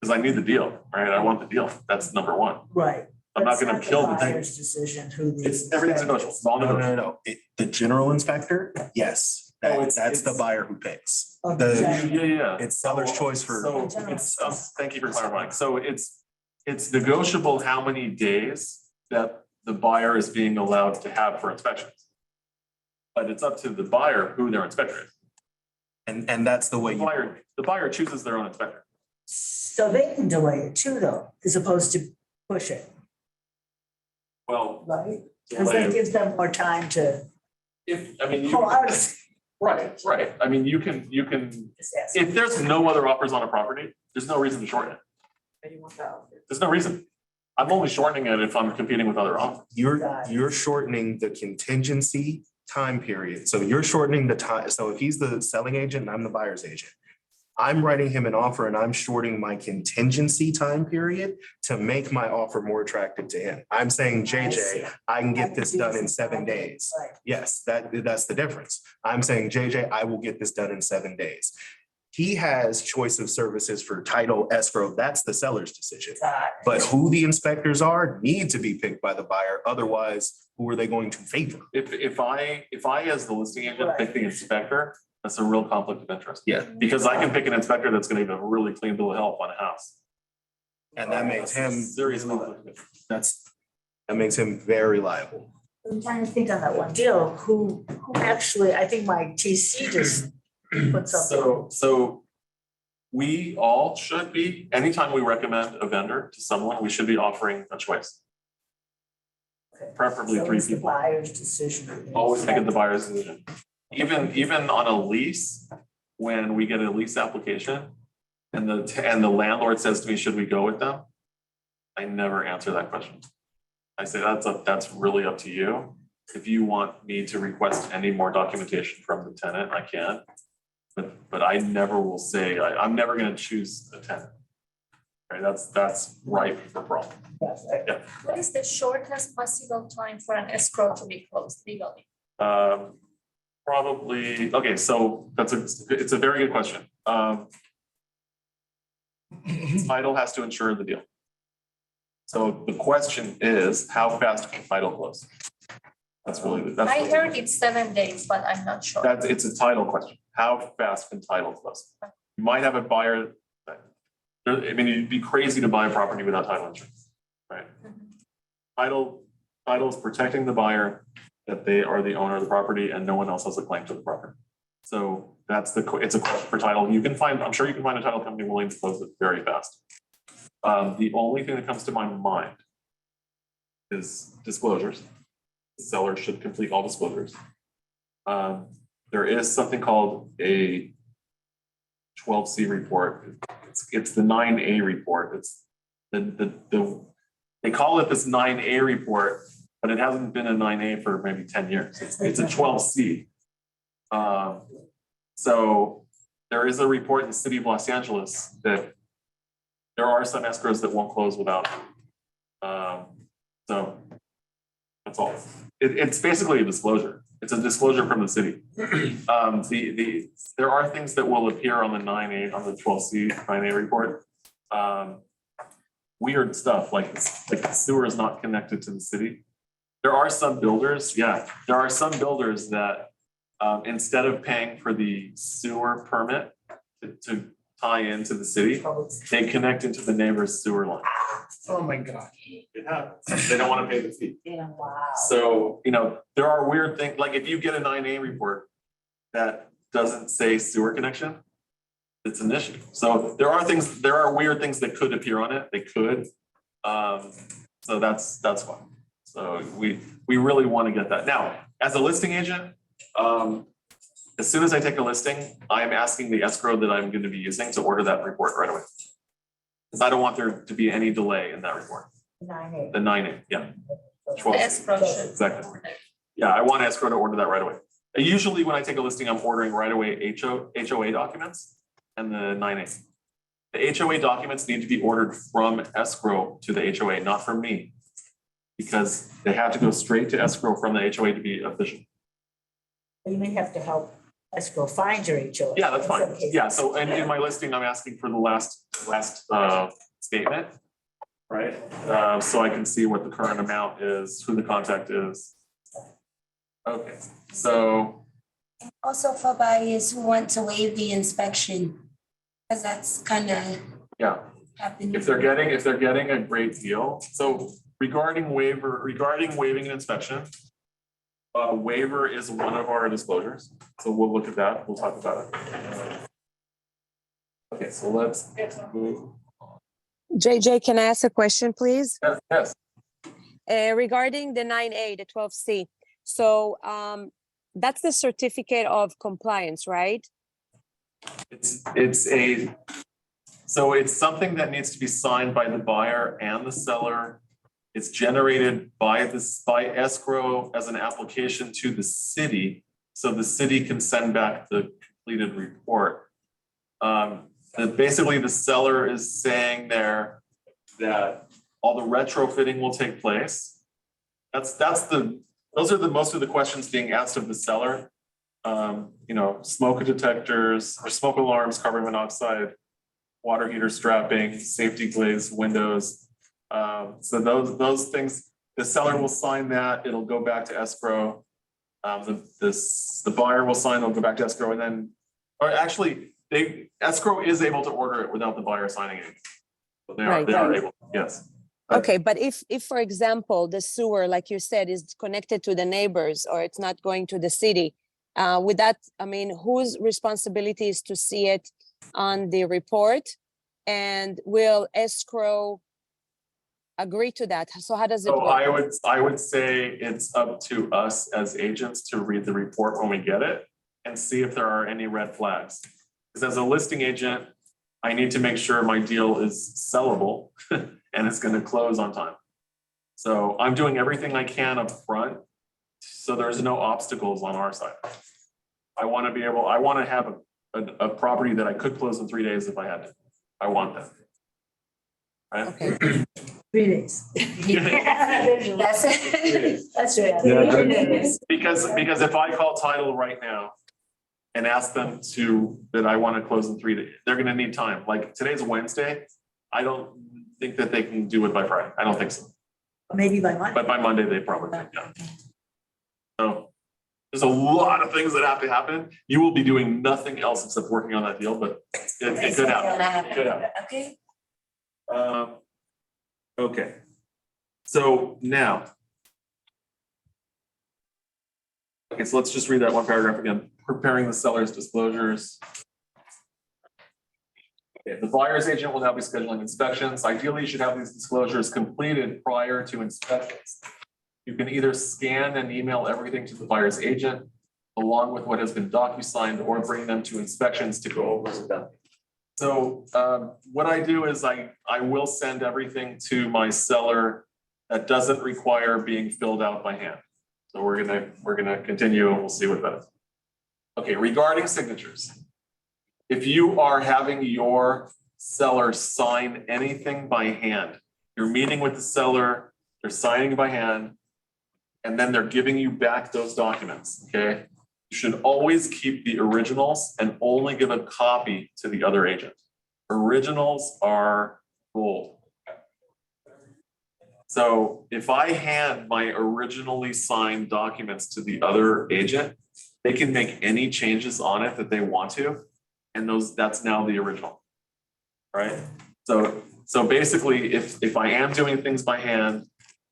Because I need the deal, right? I want the deal. That's number one. Right. I'm not gonna kill the deal. buyer's decision who the. It's, everything's negotiable. It's all No, negotiable. no, no. The general inspector, yes. Oh, it's- That's the it's- buyer who picks. Okay. Yeah. It's seller's choice for. So it's, thank you for clarifying. So it's negotiable how many days that the buyer is being allowed to have for inspections. But it's up to the buyer who their inspector is. And that's the way The buyer chooses their own inspector. So they can delay it too, though, as opposed to push it, Well, right? Because that gives them more time to. I mean, Oh, I was right. I mean, you can, just asking. if there's no other offers on a property, there's no reason to shorten it. There's no reason. I'm only shortening it if I'm competing with other offers. You're shortening the contingency time period. So you're shortening the time. So if he's the selling agent and I'm the buyer's agent, I'm writing him an offer and I'm shorting my contingency time period to make my offer more attractive to him. I'm saying, JJ, I can get this done in 7 days. Right. Yes, that's the difference. I'm saying, JJ, I will get this done in 7 days. He has choice of services for title, escrow. That's the seller's decision. But who the inspectors are need to be picked by the buyer. Otherwise, who are they going to favor? If I as the listing agent pick the inspector, that's a real conflict of interest. Yeah. Because I can pick an inspector that's gonna give a really clean bill of health on a house. And that makes him, Serious conflict of interest. that makes him very liable. I'm trying to think on that one deal, who actually, I think my TC just put something. So we all should be, anytime we recommend a vendor to someone, we should be offering a choice. Preferably So 3 it's the people. buyer's decision. Always make it the buyer's decision. Even on a lease, when we get a lease application and the landlord says to me, should we go with them? I never answer that question. I say, that's really up to you. If you want me to request any more documentation from the tenant, I can. But I never will say, I'm never gonna choose a tenant. Right, that's ripe for problem. Yeah. What is the shortest possible time for an escrow to be closed legally? Probably, okay, so it's a very good question. Title has to insure the deal. So the question is, how fast can title close? That's really, I heard it's 7 days, but I'm not sure. it's a title question. How fast can title close? You might have a buyer, I mean, it'd be crazy to buy a property without title insurance, right? Title is protecting the buyer, that they are the owner of the property and no one else has a claim to the property. So it's a question for title. I'm sure you can find a title company willing to close it very fast. The only thing that comes to my mind is disclosures. The seller should complete all disclosures. There is something called a 12C report. It's the 9A report. It's they call it this 9A report, but it hasn't been a 9A for maybe 10 years. It's a 12C. So there is a report in the city of Los Angeles that there are some escrows that won't close without. So that's all. It's basically a disclosure. It's a disclosure from the city. There are things that will appear on the 9A, on the 12C 9A report. Weird stuff like the sewer is not connected to the city. There are some builders, that instead of paying for the sewer permit to tie into the city, they connect into the neighbor's sewer line. Oh, my God. It happens. They don't want to pay the fee. Yeah, wow. So, there are weird things, like if you get a 9A report that doesn't say sewer connection, it's an issue. So there are weird things that could appear on it, they could. So that's why. So we really want to get that. Now, as a listing agent, as soon as I take a listing, I'm asking the escrow that I'm going to be using to order that report right away. Because I don't want there to be any delay in that report. 9A. The 9A, yeah. The 12. escrow should. Exactly. Yeah, I want escrow to order that right away. Usually when I take a listing, I'm ordering right away HOA documents and the 9A. The HOA documents need to be ordered from escrow to the HOA, not from me. Because they have to go straight to escrow from the HOA to be official. You may have to help escrow find your HOA. Yeah, that's fine. In some cases. Yeah, so and in my listing, I'm asking for the last statement, right? So I can see what the current amount is, who the contact is. Okay, so Also for buyers who want to waive the inspection, because that's kind of yeah, happening. if they're getting a great deal, so regarding waiving an inspection, waiver is one of our disclosures, so we'll look at that, we'll talk about it. Okay, so let's move. JJ, can I ask a question, please? Yes. Regarding the 9A, the 12C. So that's the certificate of compliance, right? So it's something that needs to be signed by the buyer and the seller. It's generated by escrow as an application to the city, so the city can send back the completed report. Basically, the seller is saying there that all the retrofitting will take place. Those are most of the questions being asked of the seller. Smoke detectors or smoke alarms, carbon monoxide, water heater strapping, safety glazed windows. So those things, the seller will sign that, it'll go back to escrow. The buyer will sign, it'll go back to escrow, and then, or actually, escrow is able to order it without the buyer signing it. But they are able, yes. Okay, but if for example, the sewer, like you said, is connected to the neighbors or it's not going to the city, with that, whose responsibility is to see it on the report? And will escrow agree to that? So how does it So work? I would say it's up to us as agents to read the report when we get it and see if there are any red flags. Because as a listing agent, I need to make sure my deal is sellable and it's going to close on time. So I'm doing everything I can up front so there's no obstacles on our side. I want to have a property that I could close in 3 days if I had to. I want that. Right? Okay. 3 days. That's it. That's right. Because if I call title right now and ask them that I want to close in 3 days, they're going to need time. Like today's Wednesday. I don't think that they can do it by Friday. I don't think so. Maybe by Monday. But by Monday, they probably can, yeah. So there's a lot of things that have to happen. You will be doing nothing else except working on that deal, but it could happen. It could happen. Okay. Okay. So now. Okay, so let's just read that one paragraph again. Preparing the seller's disclosures. Okay, the buyer's agent will now be scheduling inspections. Ideally, you should have these disclosures completed prior to inspections. You can either scan and email everything to the buyer's agent along with what has been docu-signed or bring them to inspections to go over with them. So what I do is I will send everything to my seller that doesn't require being filled out by hand. So we're gonna continue and we'll see what that is. Okay, regarding signatures. If you are having your seller sign anything by hand, you're meeting with the seller, they're signing by hand, and then they're giving you back those documents, okay? You should always keep the originals and only give a copy to the other agent. Originals are gold. So if I hand my originally signed documents to the other agent, they can make any changes on it that they want to, and that's now the original, right? So basically, if I am doing things by hand,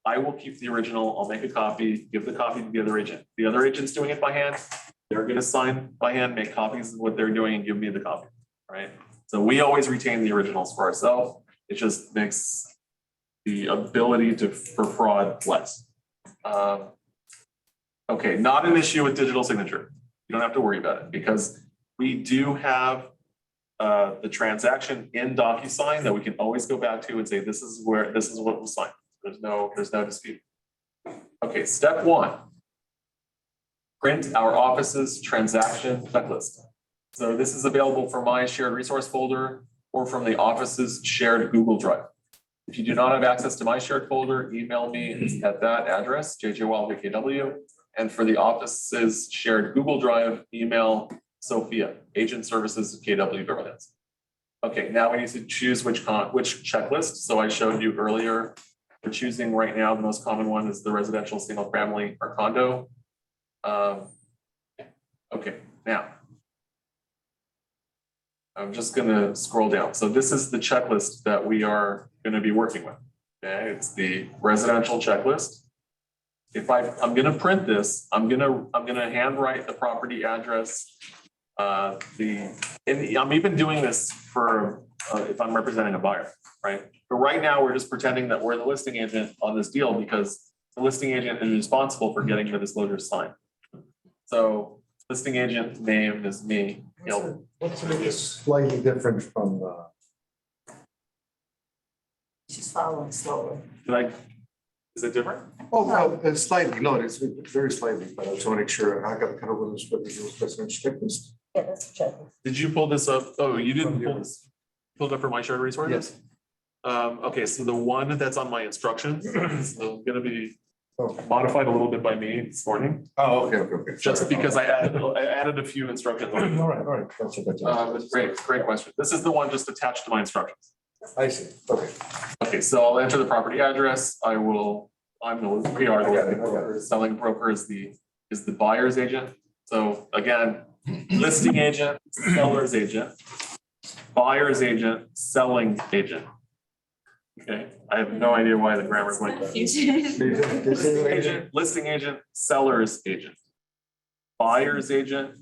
I will keep the original, I'll make a copy, give the copy to the other agent. The other agent's doing it by hand, They're gonna sign by hand, make copies of what they're doing and give me the copy, right? So we always retain the originals for ourselves. It just makes the ability for fraud less. Okay, not an issue with digital signature. You don't have to worry about it because we do have the transaction in DocuSign that we can always go back to and say, this is what was signed. There's no dispute. Okay, step one. Print our office's transaction checklist. So this is available from my shared resource folder or from the office's shared Google Drive. If you do not have access to my shared folder, email me at that address, jjwallack@kw. And for the office's shared Google Drive, email Sophia, Agent Services KW Beverly Hills. Okay, now we need to choose which checklist. So I showed you earlier, we're choosing right now, the most common one is the residential single family or condo. Okay, now. I'm just gonna scroll down. So this is the checklist that we are gonna be working with. Okay, it's the residential checklist. If I'm gonna print this, I'm gonna handwrite the property address. I'm even doing this for if I'm representing a buyer, right? But right now we're just pretending that we're the listing agent on this deal because the listing agent is responsible for getting the disclosure signed. So listing agent name is me. What's slightly different from She's following slowly. Is it different? oh, well, it's slightly, no, it's very slightly, but I just want to make sure I got kind of what the president's checklist. Yeah, that's a checklist. Did you pull this up? Oh, you didn't pull this. Pulled up for my shared resources? Yes. Okay, so the one that's on my instructions is gonna be modified a little bit by me this morning. Oh, okay. Just because I added a few instructions. All right. Gotcha. Great question. This is the one just attached to my instructions. I see, okay. Okay, so I'll enter the property address. We are the broker. Selling broker is the buyer's agent. So again, listing agent, seller's agent, buyer's agent, selling agent. Okay, I have no idea why the grammar's like that. Listing agent, seller's agent, buyer's agent,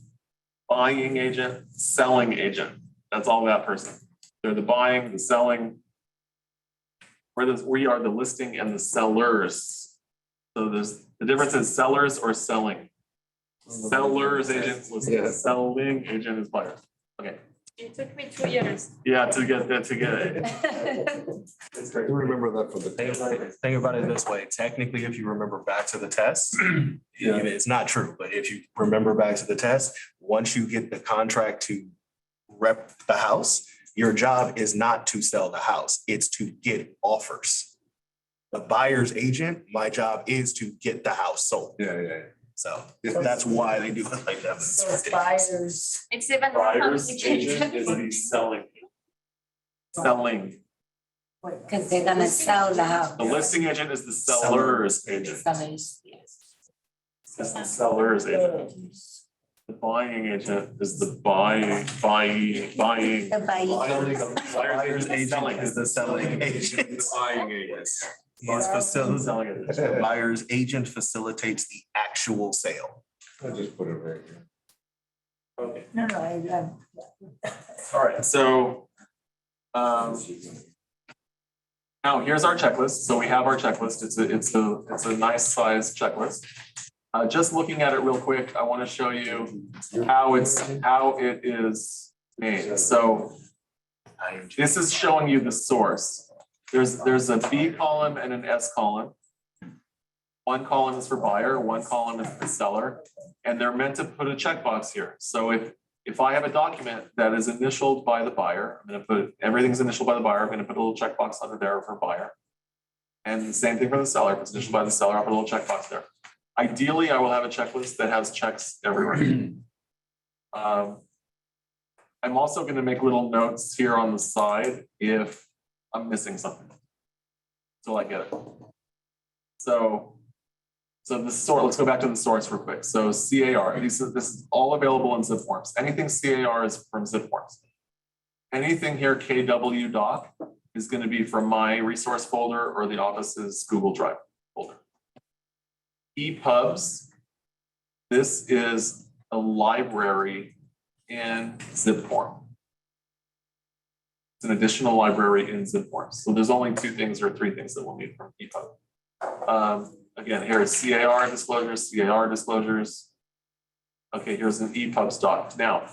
buying agent, selling agent. That's all that person. They're the buying, the selling. We are the listing and the sellers. So the difference is sellers or selling. Seller's agent is listing, selling agent is buyer. Okay. It took me 2 years. Yeah, to get it. I do remember that for the. Think about it this way. Technically, if you remember back to the test, it's not true, but if you remember back to the test, once you get the contract to rep the house, your job is not to sell the house, it's to get offers. The buyer's agent, my job is to get the house sold. Yeah. So that's why they do it like that. So it's buyers. It's even more Buyer's agent is complicated. the selling. Selling. Because they're gonna sell the house. The listing agent is the seller's agent. Sellers, yes. It's the seller's agent. The buying agent is the buying. The buying. Buyer's agent is the selling agent. Buying agents. He's facilitating, the buyer's agent facilitates the actual sale. I just put it right here. Okay. No, All right, so now here's our checklist. So we have our checklist. It's a nice size checklist. Just looking at it real quick, I want to show you how it is made. So this is showing you the source. There's a B column and an S column. One column is for buyer, one column is for seller, and they're meant to put a checkbox here. So if I have a document that is initialed by the buyer, I'm gonna put, everything's initialed by the buyer, I'm gonna put a little checkbox under there for buyer. And the same thing for the seller, if it's initialed by the seller, I'll put a little checkbox there. Ideally, I will have a checklist that has checks everywhere. I'm also gonna make little notes here on the side if I'm missing something. So I get it. So the source, let's go back to the source real quick. So CAR, this is all available in zip forms. Anything CAR is from zip forms. Anything here KW doc is going to be from my resource folder or the office's Google Drive folder. EPUBs, this is a library in zip form. It's an additional library in zip form. So there's only 2 things or 3 things that we'll need from EPUB. Again, here is CAR disclosures. Okay, here's an EPUBs doc. Now,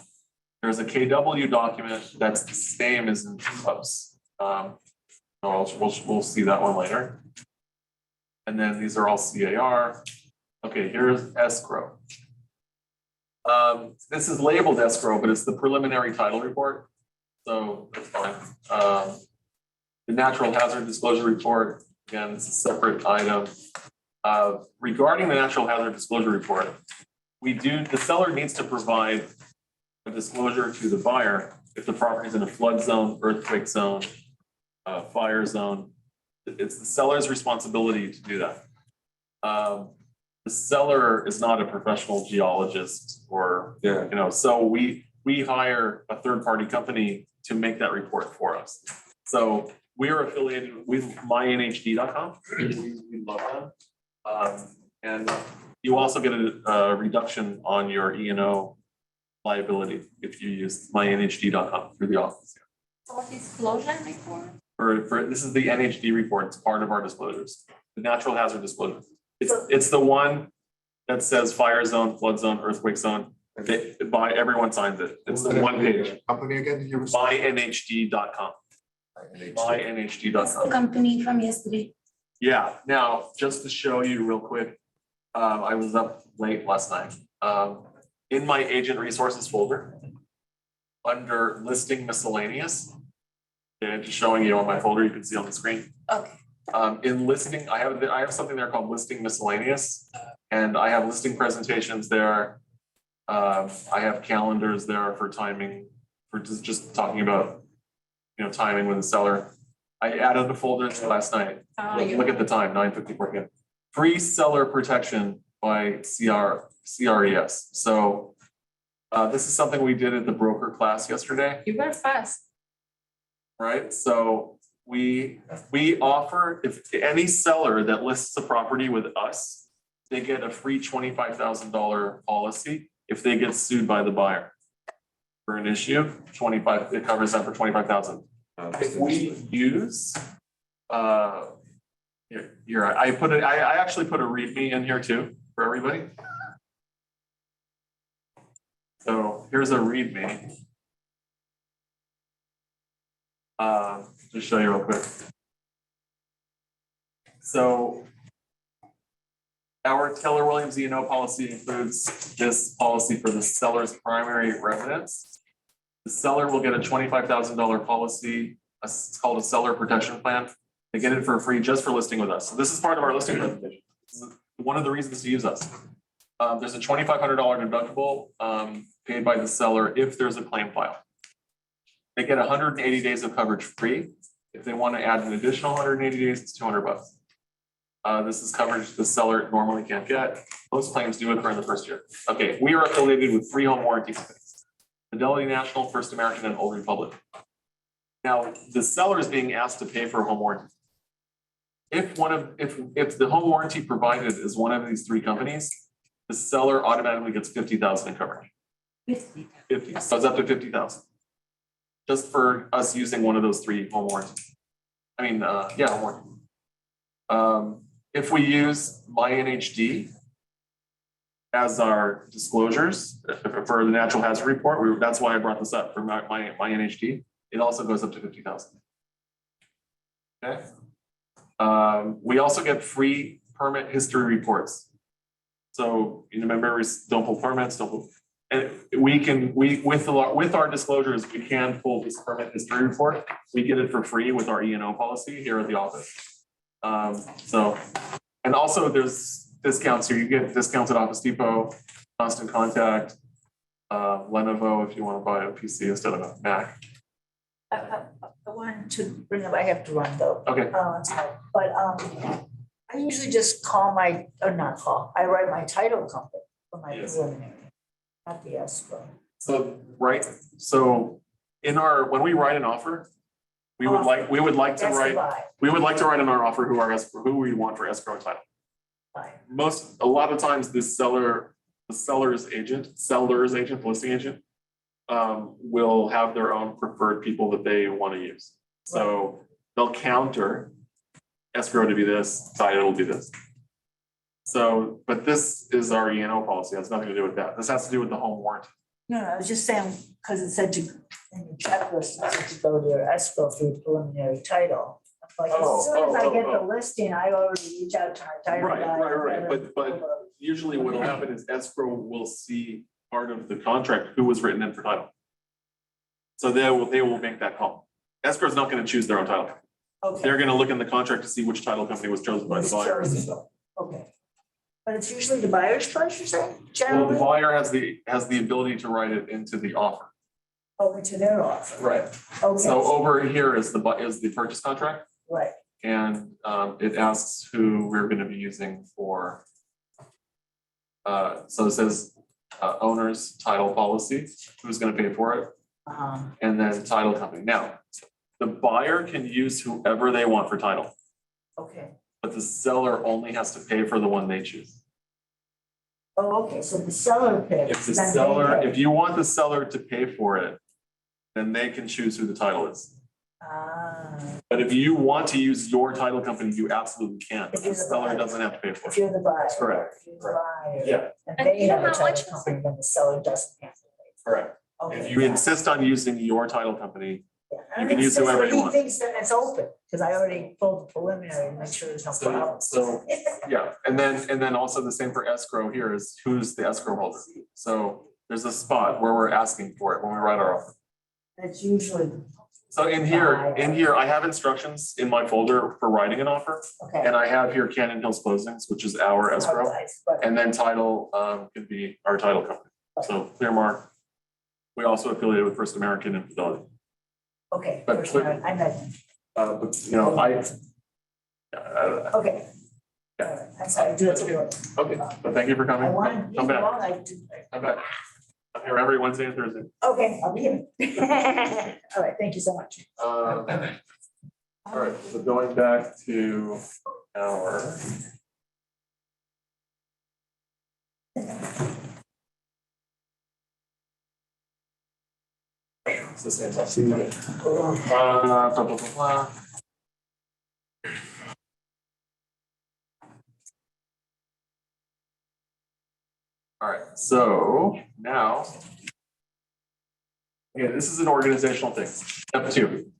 there's a KW document that's the same as in EPUBs. We'll see that one later. And then these are all CAR. Okay, here's escrow. This is labeled escrow, but it's the preliminary title report. So that's fine. The natural hazard disclosure report, again, it's a separate item. Regarding the natural hazard disclosure report, the seller needs to provide a disclosure to the buyer if the property is in a flood zone, earthquake zone, fire zone. It's the seller's responsibility to do that. The seller is not a professional geologist or, so we hire a third-party company to make that report for us. So we are affiliated with mynhd.com. We love them. And you also get a reduction on your E&O liability if you use mynhd.com through the office. So disclosure report? For this is the NHD report. It's part of our disclosures, the natural hazard disclosure. It's the one that says fire zone, flood zone, earthquake zone. Everyone signs it. It's the one page. Company again? mynhd.com. mynhd.com. Company from yesterday. Yeah. Now, just to show you real quick, I was up late last night. In my agent resources folder, under listing miscellaneous, and just showing you on my folder, you can see on the screen. Okay. In listing, I have something there called listing miscellaneous, and I have listing presentations there. I have calendars there for timing, for just talking about, timing with the seller. I added a folder last night. Look at the time, 9:54 p.m. Free seller protection by CRES. So this is something we did at the broker class yesterday. You were fast. Right, so we offer, if any seller that lists a property with us, they get a free $25,000 policy if they get sued by the buyer for an issue. It covers them for $25,000. If we use, I actually put a README in here too for everybody. So here's a README. Just show you real quick. So our Keller Williams E&O policy includes this policy for the seller's primary residence. The seller will get a $25,000 policy. It's called a seller protection plan. They get it for free just for listing with us. So this is part of our listing presentation. This is one of the reasons to use us. There's a $2,500 deductible paid by the seller if there's a claim filed. They get 180 days of coverage free. If they want to add an additional 180 days, it's $200. This is coverage the seller normally can't get. Most claims do occur in the first year. Okay, we are affiliated with 3 home warranty companies: Fidelity National, First American, and Old Republic. Now, the seller is being asked to pay for a home warranty. If the home warranty provided is one of these 3 companies, the seller automatically gets $50,000 in coverage. 50. So it's up to $50,000. Just for us using one of those 3 home warranties. Home warranty. If we use MyNHD as our disclosures for the natural hazard report, that's why I brought this up for my NHD. It also goes up to $50,000. Okay. We also get free permit history reports. So members don't pull permits, don't pull. And with our disclosures, we can pull this permit history report. We get it for free with our E&O policy here at the office. And also there's discounts here. You get discounts at Office Depot, Constant Contact, Lenovo if you want to buy a PC instead of a Mac. I want to bring up, I have to run though. Okay. But I usually just I write my title company for my preliminary. Not the escrow. So when we write an offer, we would like to write in our offer who we want for escrow and title. A lot of times this seller the seller's agent, listing agent, will have their own preferred people that they want to use. So they'll counter escrow to be this, title to be this. So, but this is our E&O policy, it has nothing to do with that. This has to do with the home warranty. No, I was just saying, because it said to, in your checklist, it said to go to your escrow for your preliminary title. Like, as soon as I get the listing, I already reach out to my title guy. Right. But usually what'll happen is escrow will see part of the contract, who was written in for title. So they will make that call. Escrow's not gonna choose their own title. Okay. They're gonna look in the contract to see which title company was chosen by the buyer. Okay. But it's usually the buyer's choice, you're saying, Well, generally? the buyer has the ability to write it into the offer. Over to their offer. Right. Okay, So over here is the purchase contract, right, and it asks who we're gonna be using for. So it says owner's title policy, who's gonna pay for it, and then title company. Now, the buyer can use whoever they want for title, okay. but the seller only has to pay for the one they choose. Oh, okay, so the seller pays. If the then they seller, pay. if you want the seller to pay for it, then they can choose who the title is. But if you want to use your title company, you absolutely can. If you're The the seller buyer. doesn't have to pay for If it. you're the buyer. That's correct. If you're the buyer. Yeah, And And they you have know a how much title company, then the seller doesn't have to pay. correct. Okay, If you insist on using your title company, yeah. you can use whoever you want. He thinks that it's open, because I already pulled the preliminary to make sure there's no problem. so, yeah, and then also the same for escrow here is who's the escrow holder. So there's a spot where we're asking for it when we write our offer. It's usually, So in here, I have instructions in my folder for writing an offer. okay. And I have here Cannon Hills Closings, which is our escrow, But- and then title could be our title company. So Clearmark, we also affiliated with First American and Fidelity. Okay, But- first time I met him. But you know, Okay. Yeah. All right, I'm sorry, do it to you. okay, but thank you for coming. I wanted, Come back. I did. I'm back. I'm here every Wednesday and Thursday. Okay, I'll be here. All right, thank you so much. All right, so going back to our. It's the same. Blah, blah, blah, blah. All right, so now. Okay, this is an organizational thing. Step 2.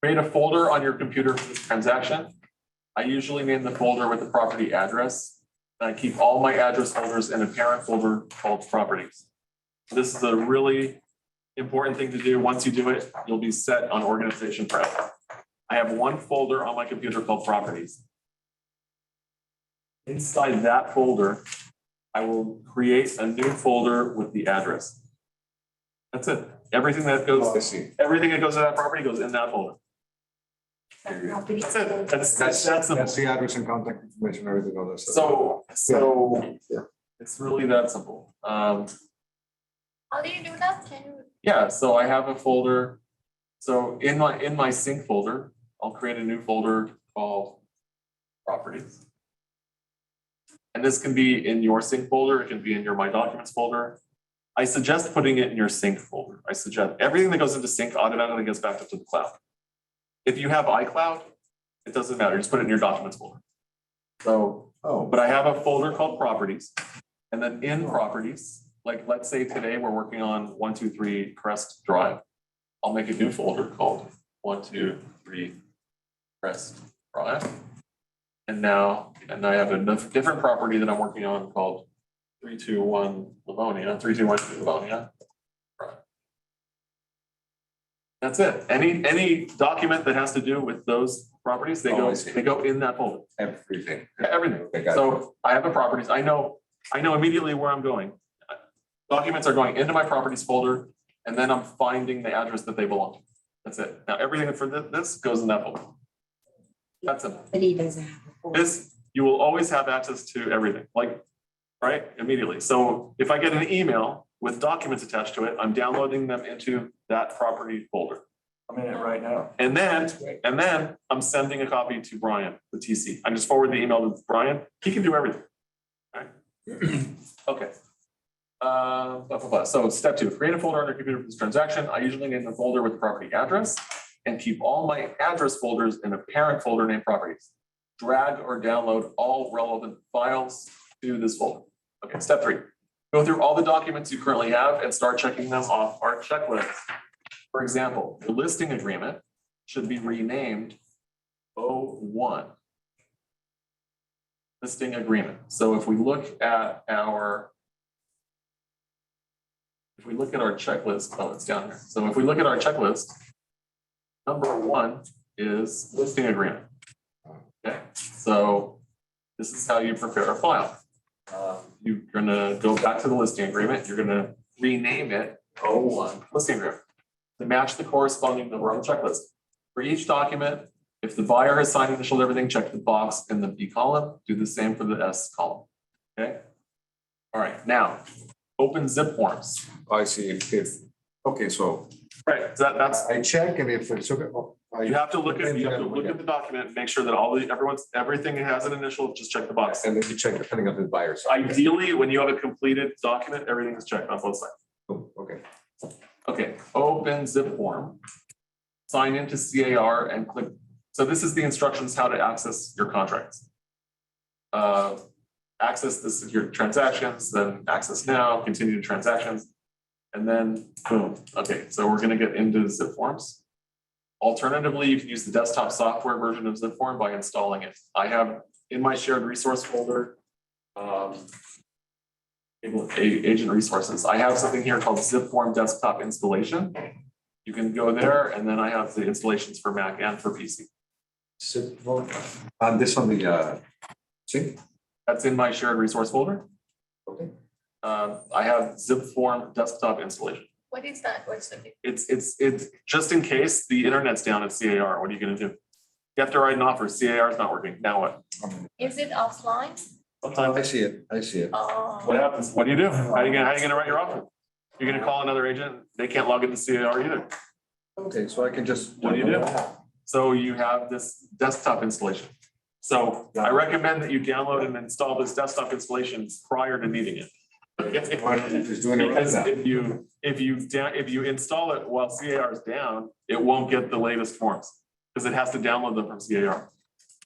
Create a folder on your computer for this transaction. I usually name the folder with the property address. And I keep all my address folders in a parent folder called properties. This is a really important thing to do. Once you do it, you'll be set on organization forever. I have one folder on my computer called properties. Inside that folder, I will create a new folder with the address. That's it. Everything that goes, everything that goes to that property goes in that folder. That's it. That's simple. That's the address and contact information, everything on this. So it's really that simple. How do you do that? Can you? Yeah, so I have a folder. So in my sync folder, I'll create a new folder called properties. And this can be in your sync folder, it can be in your My Documents folder. I suggest putting it in your sync folder. I suggest everything that goes into sync automatically gets backed up to the cloud. If you have iCloud, it doesn't matter, just put it in your documents folder. So, but I have a folder called properties. And then in properties, like let's say today we're working on 123 Crest Drive. I'll make a new folder called 123 Crest Drive. And I have a different property that I'm working on called 321 Livonia, 321 Livonia. That's it. Any document that has to do with those properties, they go in that folder. Everything. Yeah, everything. Okay, got it. So I have the properties. I know immediately where I'm going. Documents are going into my properties folder, and then I'm finding the address that they belong to. That's it. Now everything for this goes in that folder. That's it. But he doesn't have a folder. This, you will always have access to everything, like, right, immediately. So if I get an email with documents attached to it, I'm downloading them into that property folder. I'm in it right now. And then I'm sending a copy to Brian, the TC. I just forward the email to Brian. He can do everything. Right? Okay, So step 2, create a folder on your computer for this transaction. I usually name the folder with the property address and keep all my address folders in a parent folder named properties. Drag or download all relevant files to this folder. Okay, step 3, go through all the documents you currently have and start checking them off our checklist. For example, the listing agreement should be renamed O1. Listing agreement. So if we look at our checklist, oh, it's down here. So if we look at our checklist, number 1 is listing agreement. Okay, so this is how you prepare a file. You're gonna go back to the listing agreement. You're gonna rename it O1 listing agreement to match the corresponding number on the checklist. For each document, if the buyer has signed, initialed everything, check the box in the B column. Do the same for the S column. Okay. All right. Now, open zip forms. I see, okay, so Right. That's I check and if it's okay. you have to look at the document and make sure that everything has an initial. Just check the box. And then you check depending on the buyer's. Ideally, when you have a completed document, everything is checked on both sides. Oh, okay. Okay, open zip form. Sign into CAR and click. So this is the instructions how to access your contracts. Access your transactions, then access now, continue to transactions, and then boom. Okay, so we're gonna get into zip forms. Alternatively, you can use the desktop software version of zip form by installing it. I have in my shared resource folder, agent resources. I have something here called zip form desktop installation. You can go there, and then I have the installations for Mac and for PC. On this on the see? That's in my shared resource folder. Okay. I have zip form desktop installation. What is that? What's the big? It's just in case the internet's down at CAR. What are you gonna do? You have to write an offer. CAR is not working. Now what? Is it offline? Sometimes. I see it, I see it. Oh. What happens? What do you do? How are you gonna write your offer? You're gonna call another agent. They can't log into CAR either. Okay, so I can just. What do you do? So you have this desktop installation. So I recommend that you download and install this desktop installation prior to needing it. Why don't you just doing it right Because now? if you install it while CAR is down, it won't get the latest forms because it has to download them from CAR.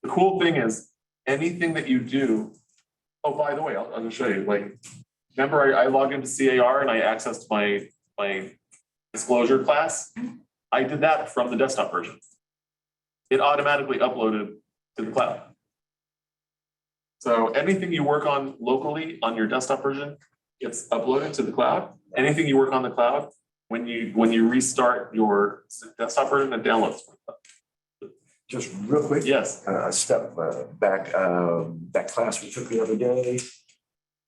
The cool thing is anything that you do. Oh, by the way, I'll just show you. Like, remember I logged into CAR and I accessed my disclosure class. I did that from the desktop version. It automatically uploaded to the cloud. So anything you work on locally on your desktop version gets uploaded to the cloud. Anything you work on the cloud, when you restart your desktop version, it downloads. Just real quick. Yes. A step back, that class we took the other day.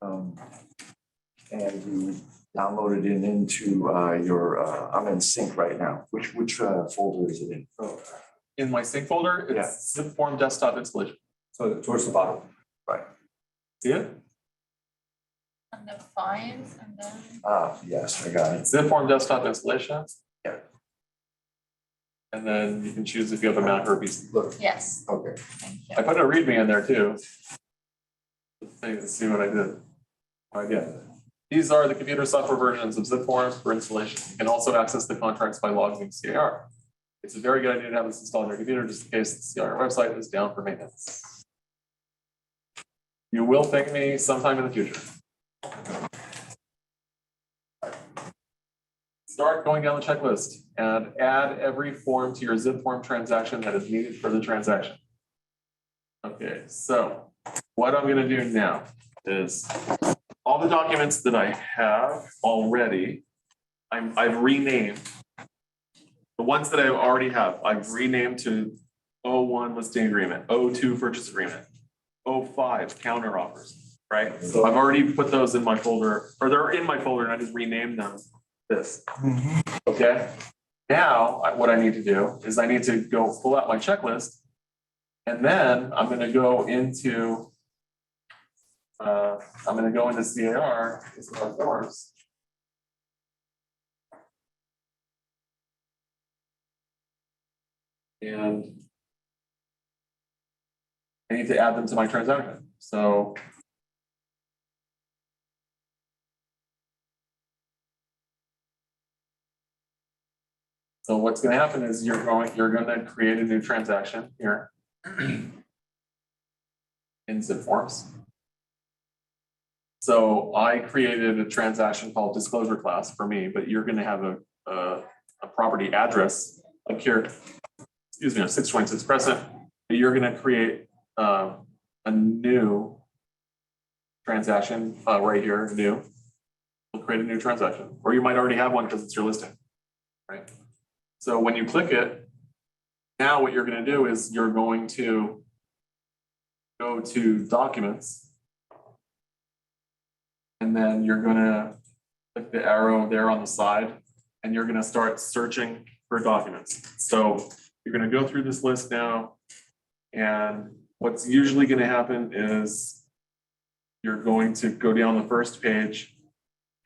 And you downloaded it into your, I'm in sync right now. Which folder is it in? In my sync folder, it's zip form desktop installation. So towards the bottom. Right. See it? And the files and then. Yes, I got it. Zip form desktop installation. Yeah. And then you can choose if you have a Mac or a PC. Look, Yes. okay. Thank you. I put a README in there too. Let's see what I did. All right, yeah. These are the computer software versions of zip forms for installation. You can also access the contracts by logging into CAR. It's a very good idea to have this installed on your computer just in case the CAR website is down for maintenance. You will thank me sometime in the future. Start going down the checklist and add every form to your zip form transaction that is needed for the transaction. Okay, so what I'm gonna do now is all the documents that I have already, I've renamed. The ones that I already have, I've renamed to O1 listing agreement, O2 purchase agreement, O5 counter offers, right? So I've already put those in my folder, or they're in my folder and I just renamed them this. Okay. Now, what I need to do is I need to go pull out my checklist and then I'm going to go into CAR, it's our forms. And I need to add them to my transaction. So So what's gonna happen is you're gonna create a new transaction here in zip forms. So I created a transaction called disclosure class for me, but you're gonna have a property address like here, excuse me, 626 Crescent. You're gonna create a new transaction right here, new. We'll create a new transaction, or you might already have one because it's your listing, right? So when you click it, now what you're gonna do is you're going to go to documents. And then you're gonna click the arrow there on the side and you're gonna start searching for documents. So you're gonna go through this list now. And what's usually gonna happen is you're going to go down the first page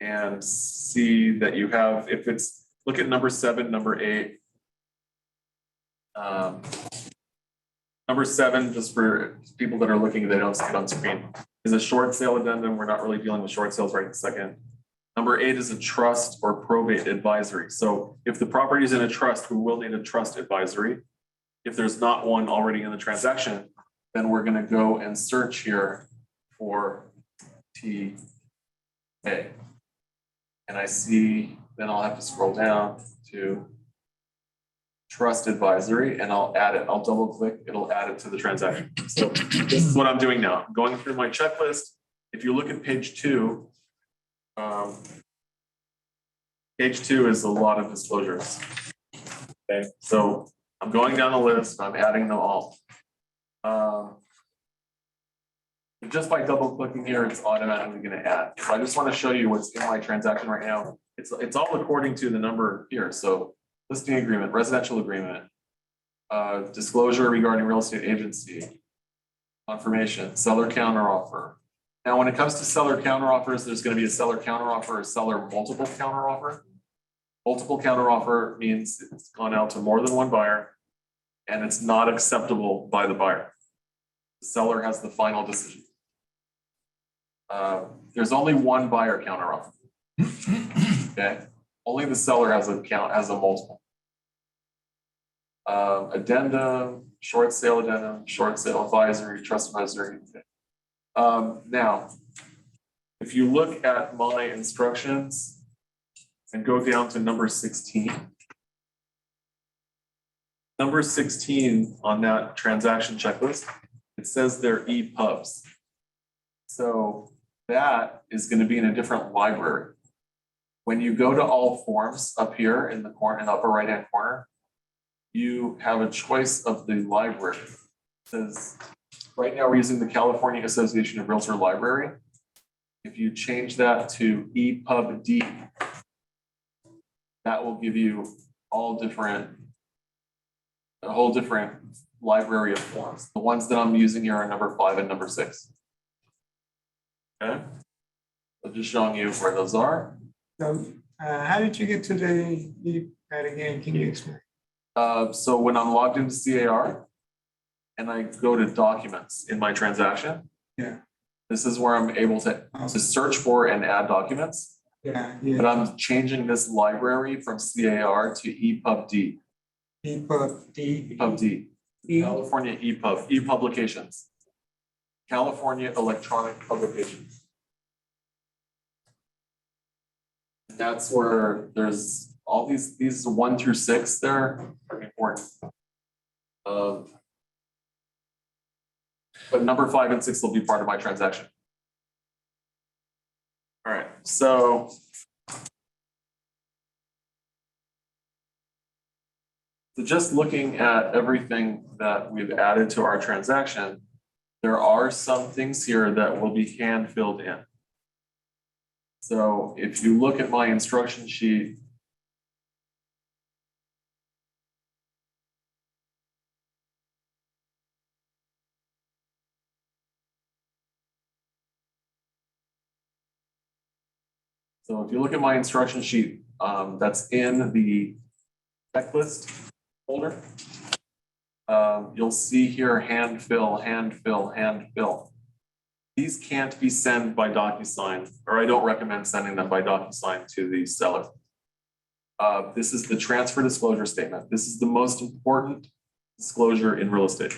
and see that you have, if it's, look at number 7, number 8. Number 7, just for people that are looking, they don't see it on screen, is a short sale addendum. We're not really dealing with short sales right this second. Number 8 is a trust or probate advisory. So if the property is in a trust, we will need a trust advisory. If there's not one already in the transaction, then we're going to go and search here for TA. And I see, then I'll have to scroll down to trust advisory and I'll add it. I'll double click, it'll add it to the transaction. So this is what I'm doing now. I'm going through my checklist. If you look at page 2, page 2 is a lot of disclosures. Okay, so I'm going down the list, I'm adding them all. Just by double clicking here, it's automatically going to add. So I just want to show you what's in my transaction right now. It's all according to the number here. So listing agreement, residential agreement, disclosure regarding real estate agency, confirmation, seller counteroffer. Now, when it comes to seller counteroffers, there's going to be a seller counteroffer, a seller multiple counteroffer. Multiple counteroffer means it's gone out to more than one buyer and it's not acceptable by the buyer. The seller has the final decision. There's only one buyer counteroffer. Okay, only the seller has a multiple. Addendum, short sale advisory, trust advisory. Now, if you look at my instructions and go down to number 16. Number 16 on that transaction checklist, it says they're EPUBs. So that is going to be in a different library. When you go to all forms up here in the corner, in the upper right hand corner, you have a choice of the library. It says, right now we're using the California Association of Realtor Library. If you change that to EPUB-D, that will give you a whole different library of forms. The ones that I'm using here are number 5 and number 6. Okay, so just showing you where those are. So how did you get to the EPUB again? Can you explain? So when I'm logged into CAR and I go to documents in my transaction, Yeah. this is where I'm able to search for and add documents. Yeah. But I'm changing this library from CAR to EPUB-D. EPUB-D. EPUB-D. California EPUB, e-publications. California Electronic Publications. That's where there's all these 1 through 6 there are important. But number 5 and 6 will be part of my transaction. All right, so just looking at everything that we've added to our transaction, there are some things here that will be hand filled in. So if you look at my instruction sheet, that's in the checklist folder. You'll see here hand fill, hand fill, hand fill. These can't be sent by DocuSign, or I don't recommend sending them by DocuSign to the seller. This is the transfer disclosure statement. This is the most important disclosure in real estate.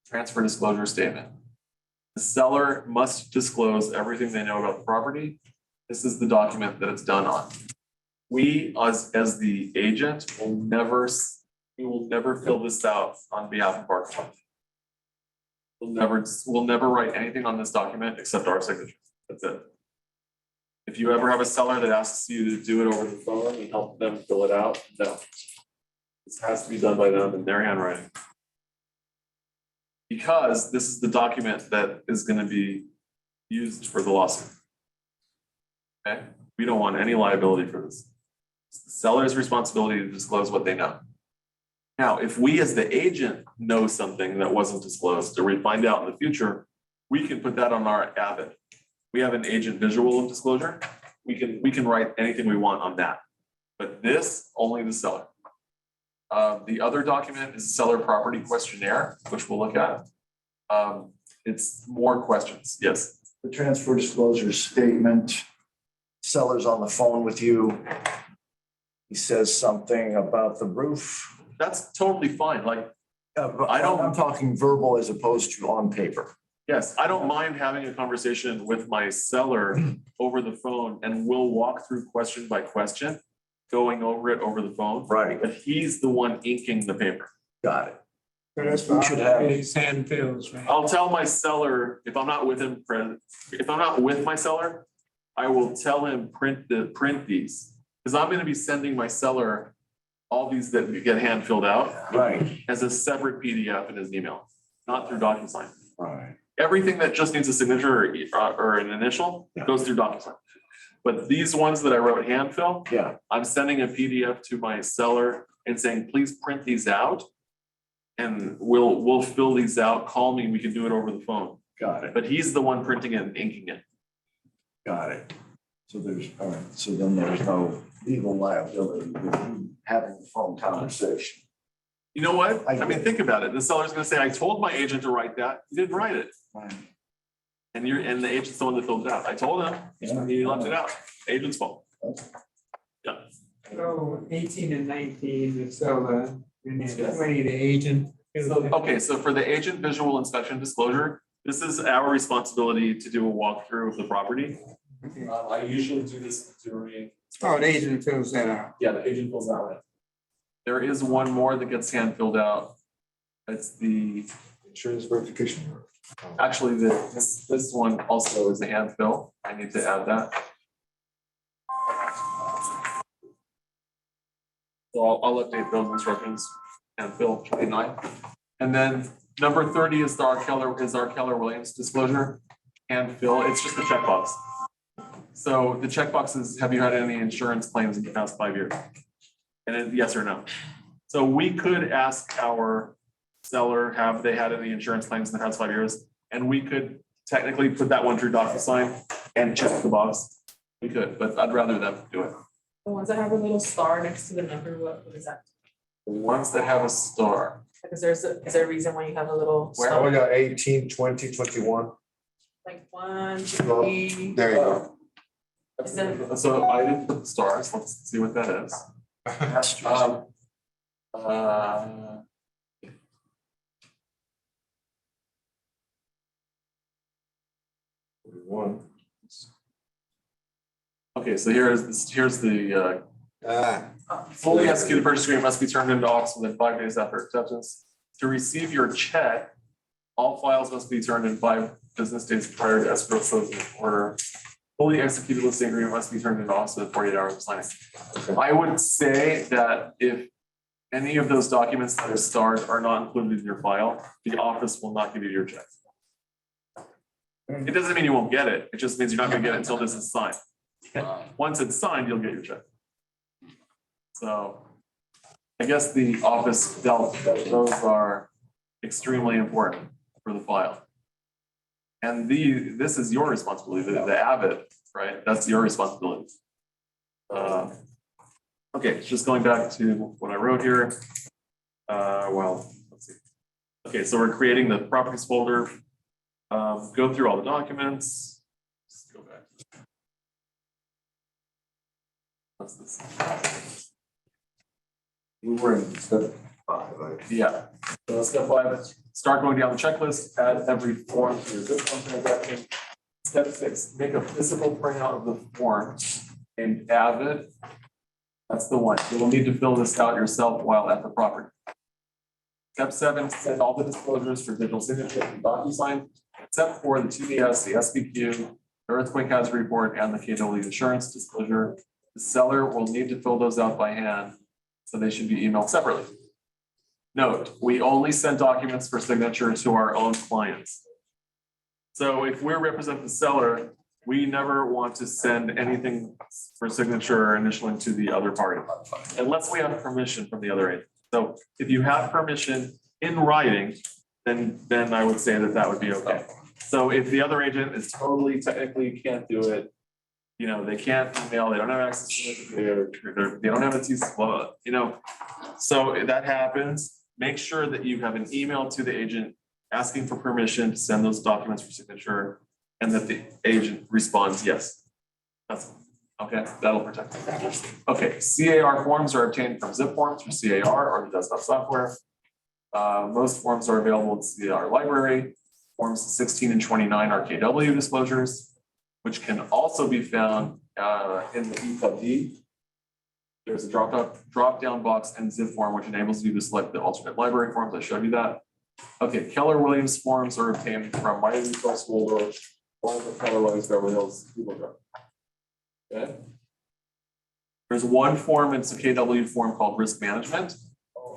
Transfer disclosure statement. The seller must disclose everything they know about the property. This is the document that it's done on. We, as the agent, we will never fill this out on behalf of our client. We'll never write anything on this document except our signature. That's it. If you ever have a seller that asks you to do it over the phone and help them fill it out, no. This has to be done by them in their handwriting. Because this is the document that is going to be used for the lawsuit. Okay, we don't want any liability for this. It's the seller's responsibility to disclose what they know. Now, if we as the agent know something that wasn't disclosed or we find out in the future, we can put that on our Avid. We have an agent visual disclosure. We can write anything we want on that. But this, only the seller. The other document is seller property questionnaire, which we'll look at. It's more questions. Yes. The transfer disclosure statement, seller's on the phone with you. He says something about the roof. That's totally fine. Like, I'm talking verbal as opposed to on paper. yes, I don't mind having a conversation with my seller over the phone and we'll walk through question by question, going over it over the phone. Right. But he's the one inking the paper. Got it. So that's We should have- his hand fills, right? I'll tell my seller, if I'm not with him, if I'm not with my seller, I will tell him print these. Because I'm gonna be sending my seller all these that get hand filled out Right. as a separate PDF in his email, not through DocuSign. Right. Everything that just needs a signature or an initial goes through DocuSign. But these ones that I wrote hand fill, Yeah. I'm sending a PDF to my seller and saying, please print these out. And we'll fill these out. Call me, we can do it over the phone. Got it. But he's the one printing it and inking it. Got it. So all right, so then there's no legal liability with you having a phone conversation. You know what? I I mean, get think about it. The seller's gonna say, I told my agent to write that. He didn't write it. Right. And the agent's the one that filled it out. I told him, Yeah. he left it out. Agent's fault. Yeah. So 18 and 19, the seller, and then 20, the agent. Okay, so for the agent visual inspection disclosure, this is our responsibility to do a walkthrough of the property. I usually do this during. Oh, the agent fills that out. Yeah, the agent fills out. There is one more that gets hand filled out. It's the Insurance verification. actually this one also is a hand fill. I need to add that. So I'll update those instructions and fill 29. And then number 30 is our Keller Williams disclosure. Hand fill, it's just a checkbox. So the checkbox is, have you had any insurance claims in the past 5 years? And then yes or no. So we could ask our seller, have they had any insurance claims in the past 5 years? And we could technically put that one through DocuSign and check the box. We could, but I'd rather them do it. The ones that have a little star next to the number, what is that? The ones that have a star. Is there a reason why you have a little Well, star? we got 18, 20, 21. Like 1, 2, There you go. Is it- So I didn't put the stars. Let's see what that is. Uh, One. Okay, so here's the fully executed purchase agreement must be turned into office within 5 days after acceptance. To receive your check, all files must be turned in 5 business days prior to escrow closing order. Fully executed listing agreement must be turned into office within 48 hours of signing. I would say that if any of those documents that are starred are not included in your file, the office will not give you your check. It doesn't mean you won't get it. It just means you're not gonna get it until this is signed. Once it's signed, you'll get your check. So I guess the office felt that those are extremely important for the file. And this is your responsibility, the Avid, right? That's your responsibility. Okay, just going back to what I wrote here. Well, let's see. Okay, so we're creating the properties folder. Go through all the documents. Let's go back. What's this? We were in step 5, right? Yeah, so step 5, start going down the checklist, add every form to your zip form transaction. Step 6, make a physical printout of the form and add it. That's the one. You will need to fill this out yourself while at the property. Step 7, send all the disclosures for digital signature and DocuSign, except for the TDS, the SPQ, the earthquake hazard report, and the KW insurance disclosure. The seller will need to fill those out by hand, so they should be emailed separately. Note, we only send documents for signature to our own clients. So if we represent the seller, we never want to send anything for signature or initialing to the other party, unless we have permission from the other agent. So if you have permission in writing, then I would say that would be okay. So if the other agent is totally technically can't do it, you know, they can't email, they don't have access to it, they don't have a T, you know, so that happens. Make sure that you have an email to the agent asking for permission to send those documents for signature, and that the agent responds yes. That's okay, that'll protect you. Okay, CAR forms are obtained from zip forms for CAR or the desktop software. Most forms are available in CAR library. Forms 16 and 29 are KW disclosures, which can also be found in the EPUB. There's a drop down box in zip form, which enables you to select the alternate library forms. I showed you that. Okay, Keller Williams forms are obtained from My Resource Folder or the Keller Williams Beverly Hills Google Drive. Okay. There's one form, it's a KW form called risk management,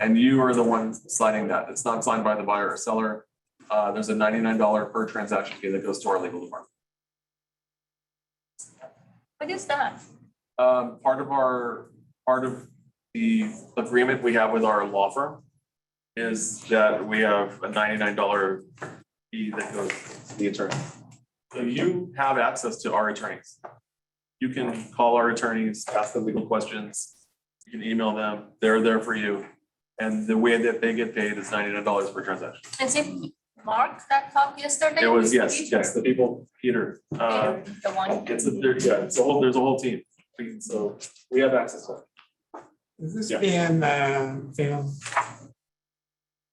and you are the one signing that. It's not signed by the buyer or seller. There's a $99 per transaction fee that goes to our legal department. What is that? Part of the agreement we have with our law firm is that we have a $99 fee that goes to the attorney. So you have access to our attorneys. You can call our attorneys, ask them legal questions. You can email them. They're there for you. And the way that they get paid is $99 per transaction. Is it Mark that talked yesterday? It was, yes, the people, Peter. Peter, the one. It's there's a whole team. So we have access to it. Is this Yeah. being filmed?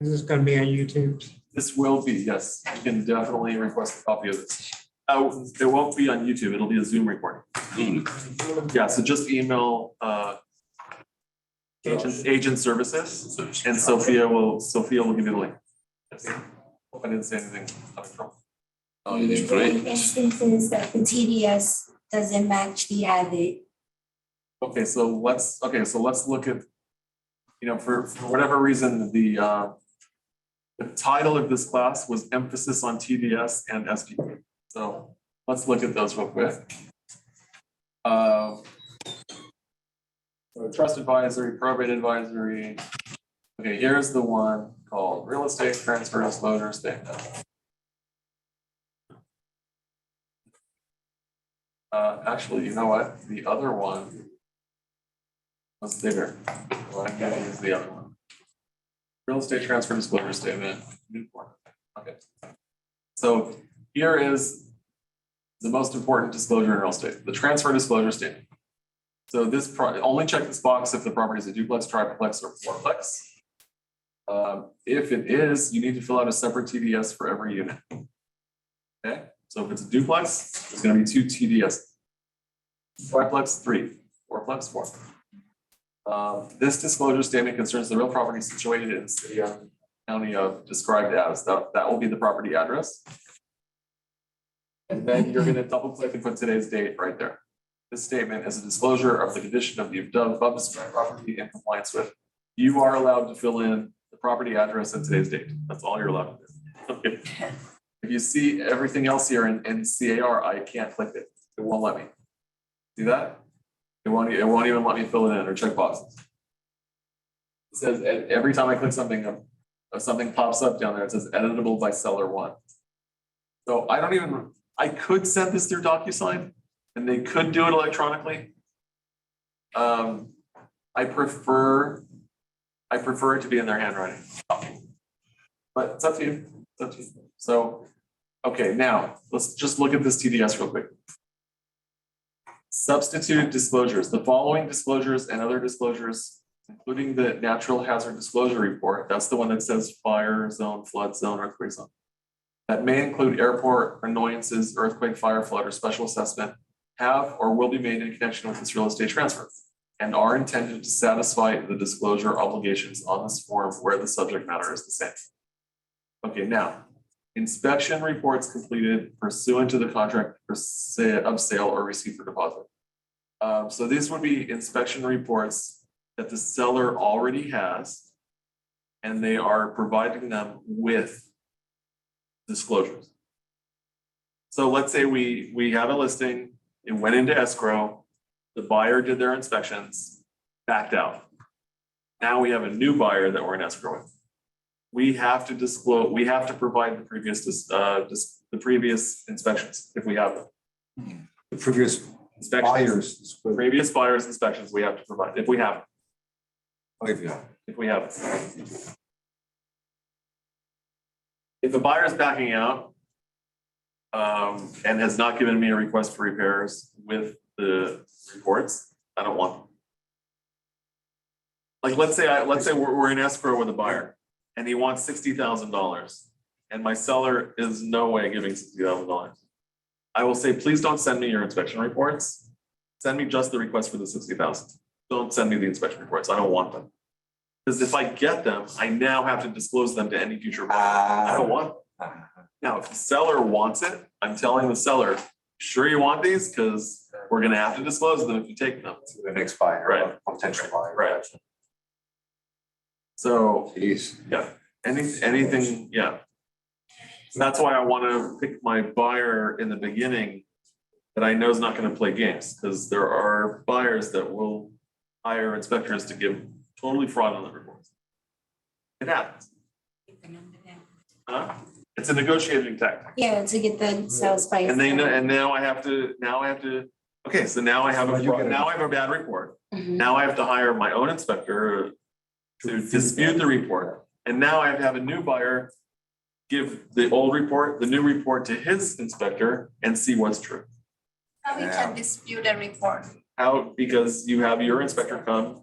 Is this gonna be on YouTube? This will be, yes. You can definitely request a copy of this. It won't be on YouTube. It'll be a Zoom recording. Yeah, so just email agent services, and Sophia will give you the link. Hope I didn't say anything out of trouble. Oh, you did great. In instances that the TDS doesn't match the avid. Okay, so let's look at, you know, for whatever reason, the title of this class was emphasis on TDS and SPQ. So let's look at those real quick. So trust advisory, probate advisory. Okay, here's the one called real estate transfer disclosure statement. Actually, you know what? The other one was bigger. Well, I'm gonna use the other one. Real estate transfer disclosure statement, new form. Okay. So here is the most important disclosure in real estate, the transfer disclosure statement. So this only check this box if the property is a duplex, triplex, or fourplex. If it is, you need to fill out a separate TDS for every unit. Okay, so if it's a duplex, there's going to be 2 TDS. Triplex, 3, fourplex, 4. This disclosure statement concerns the real property situated in the city or county of described as. That will be the property address. And then you're going to double click and put today's date right there. This statement is a disclosure of the condition of the above described property in compliance with. You are allowed to fill in the property address and today's date. That's all you're allowed to do. Okay. If you see everything else here in CAR, I can't click it. It won't let me. See that? It won't even let me fill it in or check boxes. It says every time I click something, something pops up down there. It says editable by seller 1. So I could send this through DocuSign and they could do it electronically. I prefer it to be in their handwriting. But it's up to you. It's up to you. So, okay, now let's just look at this TDS real quick. Substitute disclosures. The following disclosures and other disclosures, including the natural hazard disclosure report, that's the one that says fire zone, flood zone, earthquake zone. That may include airport annoyances, earthquake, fire, flood, or special assessment, have or will be made in connection with this real estate transfer, and are intended to satisfy the disclosure obligations on this form where the subject matter is the same. Okay, now, inspection reports completed pursuant to the contract of sale or receipt for deposit. So these would be inspection reports that the seller already has, and they are providing them with disclosures. So let's say we have a listing, it went into escrow, the buyer did their inspections, backed out. Now we have a new buyer that we're in escrow with. We have to disclose, we have to provide the previous inspections if we have them. The previous Inspections, buyers. previous buyers inspections we have to provide if we have them. If you have. If we have them. If a buyer is backing out and has not given me a request for repairs with the reports, I don't want them. Like, let's say we're in escrow with a buyer and he wants $60,000 and my seller is no way giving $60,000. I will say, please don't send me your inspection reports. Send me just the request for the $60,000. Don't send me the inspection reports. I don't want them. Because if I get them, I now have to disclose them to any future buyer. I don't want them. Now, if the seller wants it, I'm telling the seller, sure you want these? Because we're gonna have to disclose them if you take them. To the next buyer, Right. potential buyer. Right. So, Jeez. yeah, anything, yeah. That's why I want to pick my buyer in the beginning that I know is not going to play games, because there are buyers that will hire inspectors to give totally fraudulent reports. It happens. Huh? It's a negotiating tactic. Yeah, to get the sales price. And they know, and now I have to, okay, so now I have now I have a bad report. Mhm. Now I have to hire my own inspector to dispute the report. And now I have to have a new buyer give the old report, the new report to his inspector and see what's true. How we can dispute a report? How, because you have your inspector come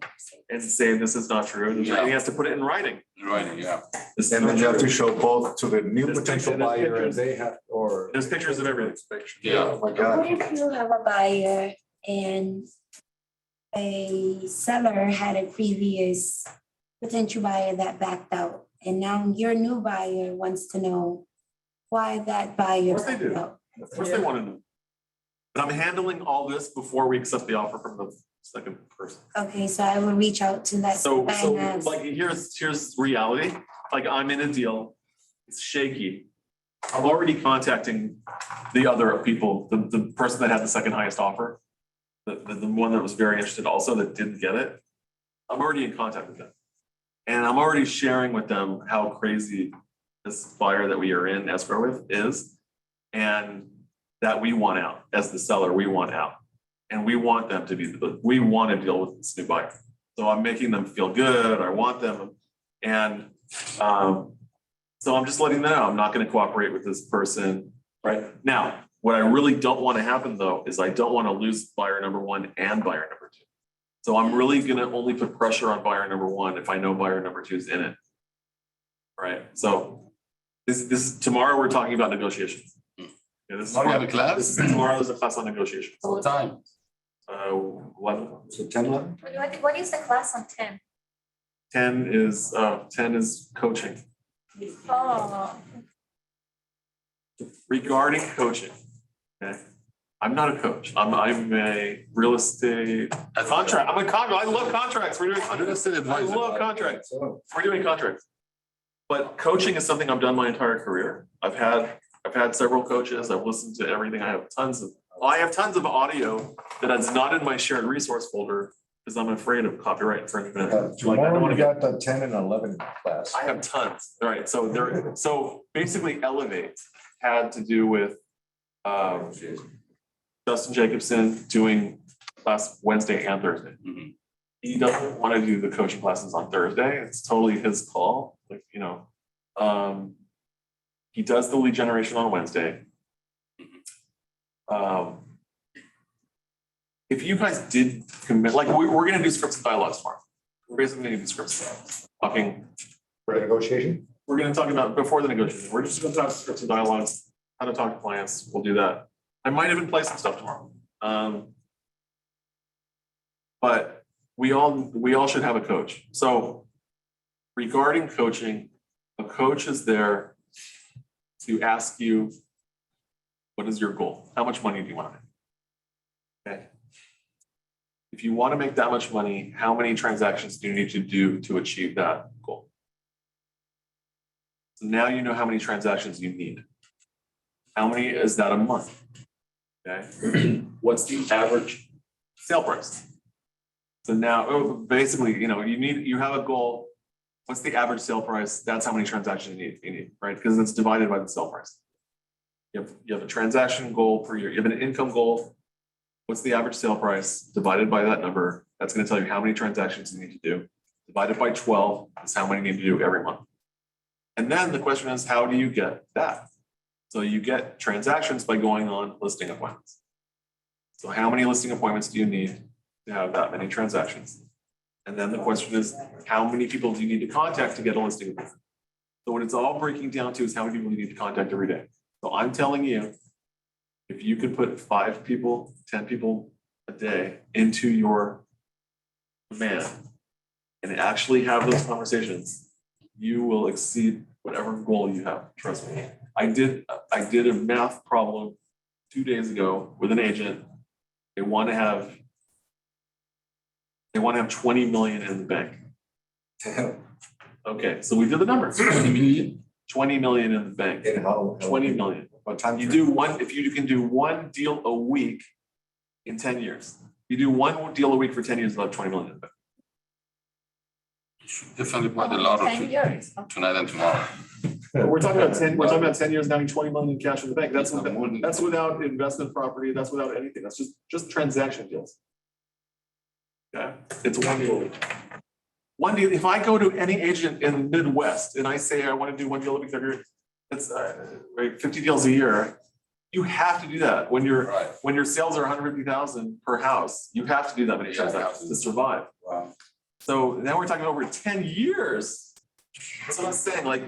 and say this is not true, and he has to put it in writing. Right, yeah. This is And not then you have true. to show both to the new There's potential pictures- there's buyer and pictures. they have, or. There's pictures of everything. Oh my What God. if you have a buyer and a seller had a previous potential buyer that backed out? And now your new buyer wants to know why that buyer Of course they backed do. out. Of course they want to know. But I'm handling all this before we accept the offer from the second person. Okay, so I will reach out to that. So finance. like, here's reality, like I'm in a deal, it's shaky. I'm already contacting the other people, the person that had the second highest offer. The one that was very interested also that didn't get it. I'm already in contact with them. And I'm already sharing with them how crazy this buyer that we are in escrow with is. And that we want out, as the seller, we want out. And we want them to be, we want to deal with this new buyer. So I'm making them feel good, I want them. And so I'm just letting them know, I'm not going to cooperate with this person, right? Now, what I really don't want to happen though, is I don't want to lose buyer number one and buyer number two. So I'm really going to only put pressure on buyer number one if I know buyer number two is in it. Right, so this tomorrow we're talking about negotiations. Yeah, this is Tomorrow you have a class? Tomorrow there's a class on negotiations. What time? 11. So 10, 11? What is the class on 10? 10 is coaching. Oh, Regarding coaching, okay? I'm not a coach. I'm a real estate contract. I love contracts. We're doing contracts. I love contracts. We're doing contracts. But coaching is something I've done my entire career. I've had several coaches. I've listened to everything. I have tons of audio that is not in my shared resource folder because I'm afraid of copyright infringement. Like, I don't Tomorrow want you to got the 10 and 11 class. I have tons. All right. So basically Elevate had to do with Justin Jacobson doing class Wednesday and Thursday. He doesn't want to do the coaching classes on Thursday. It's totally his call. Like, he does the lead generation on Wednesday. if you guys did commit, like, we're gonna do scripts and dialogues tomorrow. We're basically gonna do scripts and dialogues, talking, For the negotiation? we're gonna talk about before the negotiation. We're just gonna talk scripts and dialogues, how to talk to clients. We'll do that. I might even play some stuff tomorrow. But we all should have a coach. So regarding coaching, a coach is there to ask you, what is your goal? How much money do you want to make? Okay. If you want to make that much money, how many transactions do you need to do to achieve that goal? So now you know how many transactions you need. How many is that a month? Okay. What's the average sale price? So now, basically, you have a goal. What's the average sale price? That's how many transactions you need, right? Because it's divided by the sale price. You have a transaction goal per year. You have an income goal. What's the average sale price divided by that number? That's going to tell you how many transactions you need to do. Divided by 12 is how many you need to do every month. And then the question is, how do you get that? So you get transactions by going on listing appointments. So how many listing appointments do you need to have that many transactions? And then the question is, how many people do you need to contact to get a listing appointment? So what it's all breaking down to is how many people you need to contact every day. So I'm telling you, if you could put 5 people, 10 people a day into your demand and actually have those conversations, you will exceed whatever goal you have. Trust me. I did a math problem 2 days ago with an agent. They want to have 20 million in the bank. Okay, so we did the numbers. 20 million in the bank. 20 million. What time? You do one, if you can do one deal a week in 10 years. You do one deal a week for 10 years, you'll have 20 million in the bank. Definitely buy the lottery 10 years. tonight and tomorrow. We're talking about 10 years, having 20 million in cash in the bank. That's without investment property. That's without anything. That's just transaction deals. Okay, it's one deal a week. One deal, if I go to any agent in the Midwest and I say I want to do one deal a week every year, it's 50 deals a year. You have to do that when your sales are 150,000 per house. You have to do that many transactions to survive. Wow. So now we're talking over 10 years. That's what I'm saying. Like,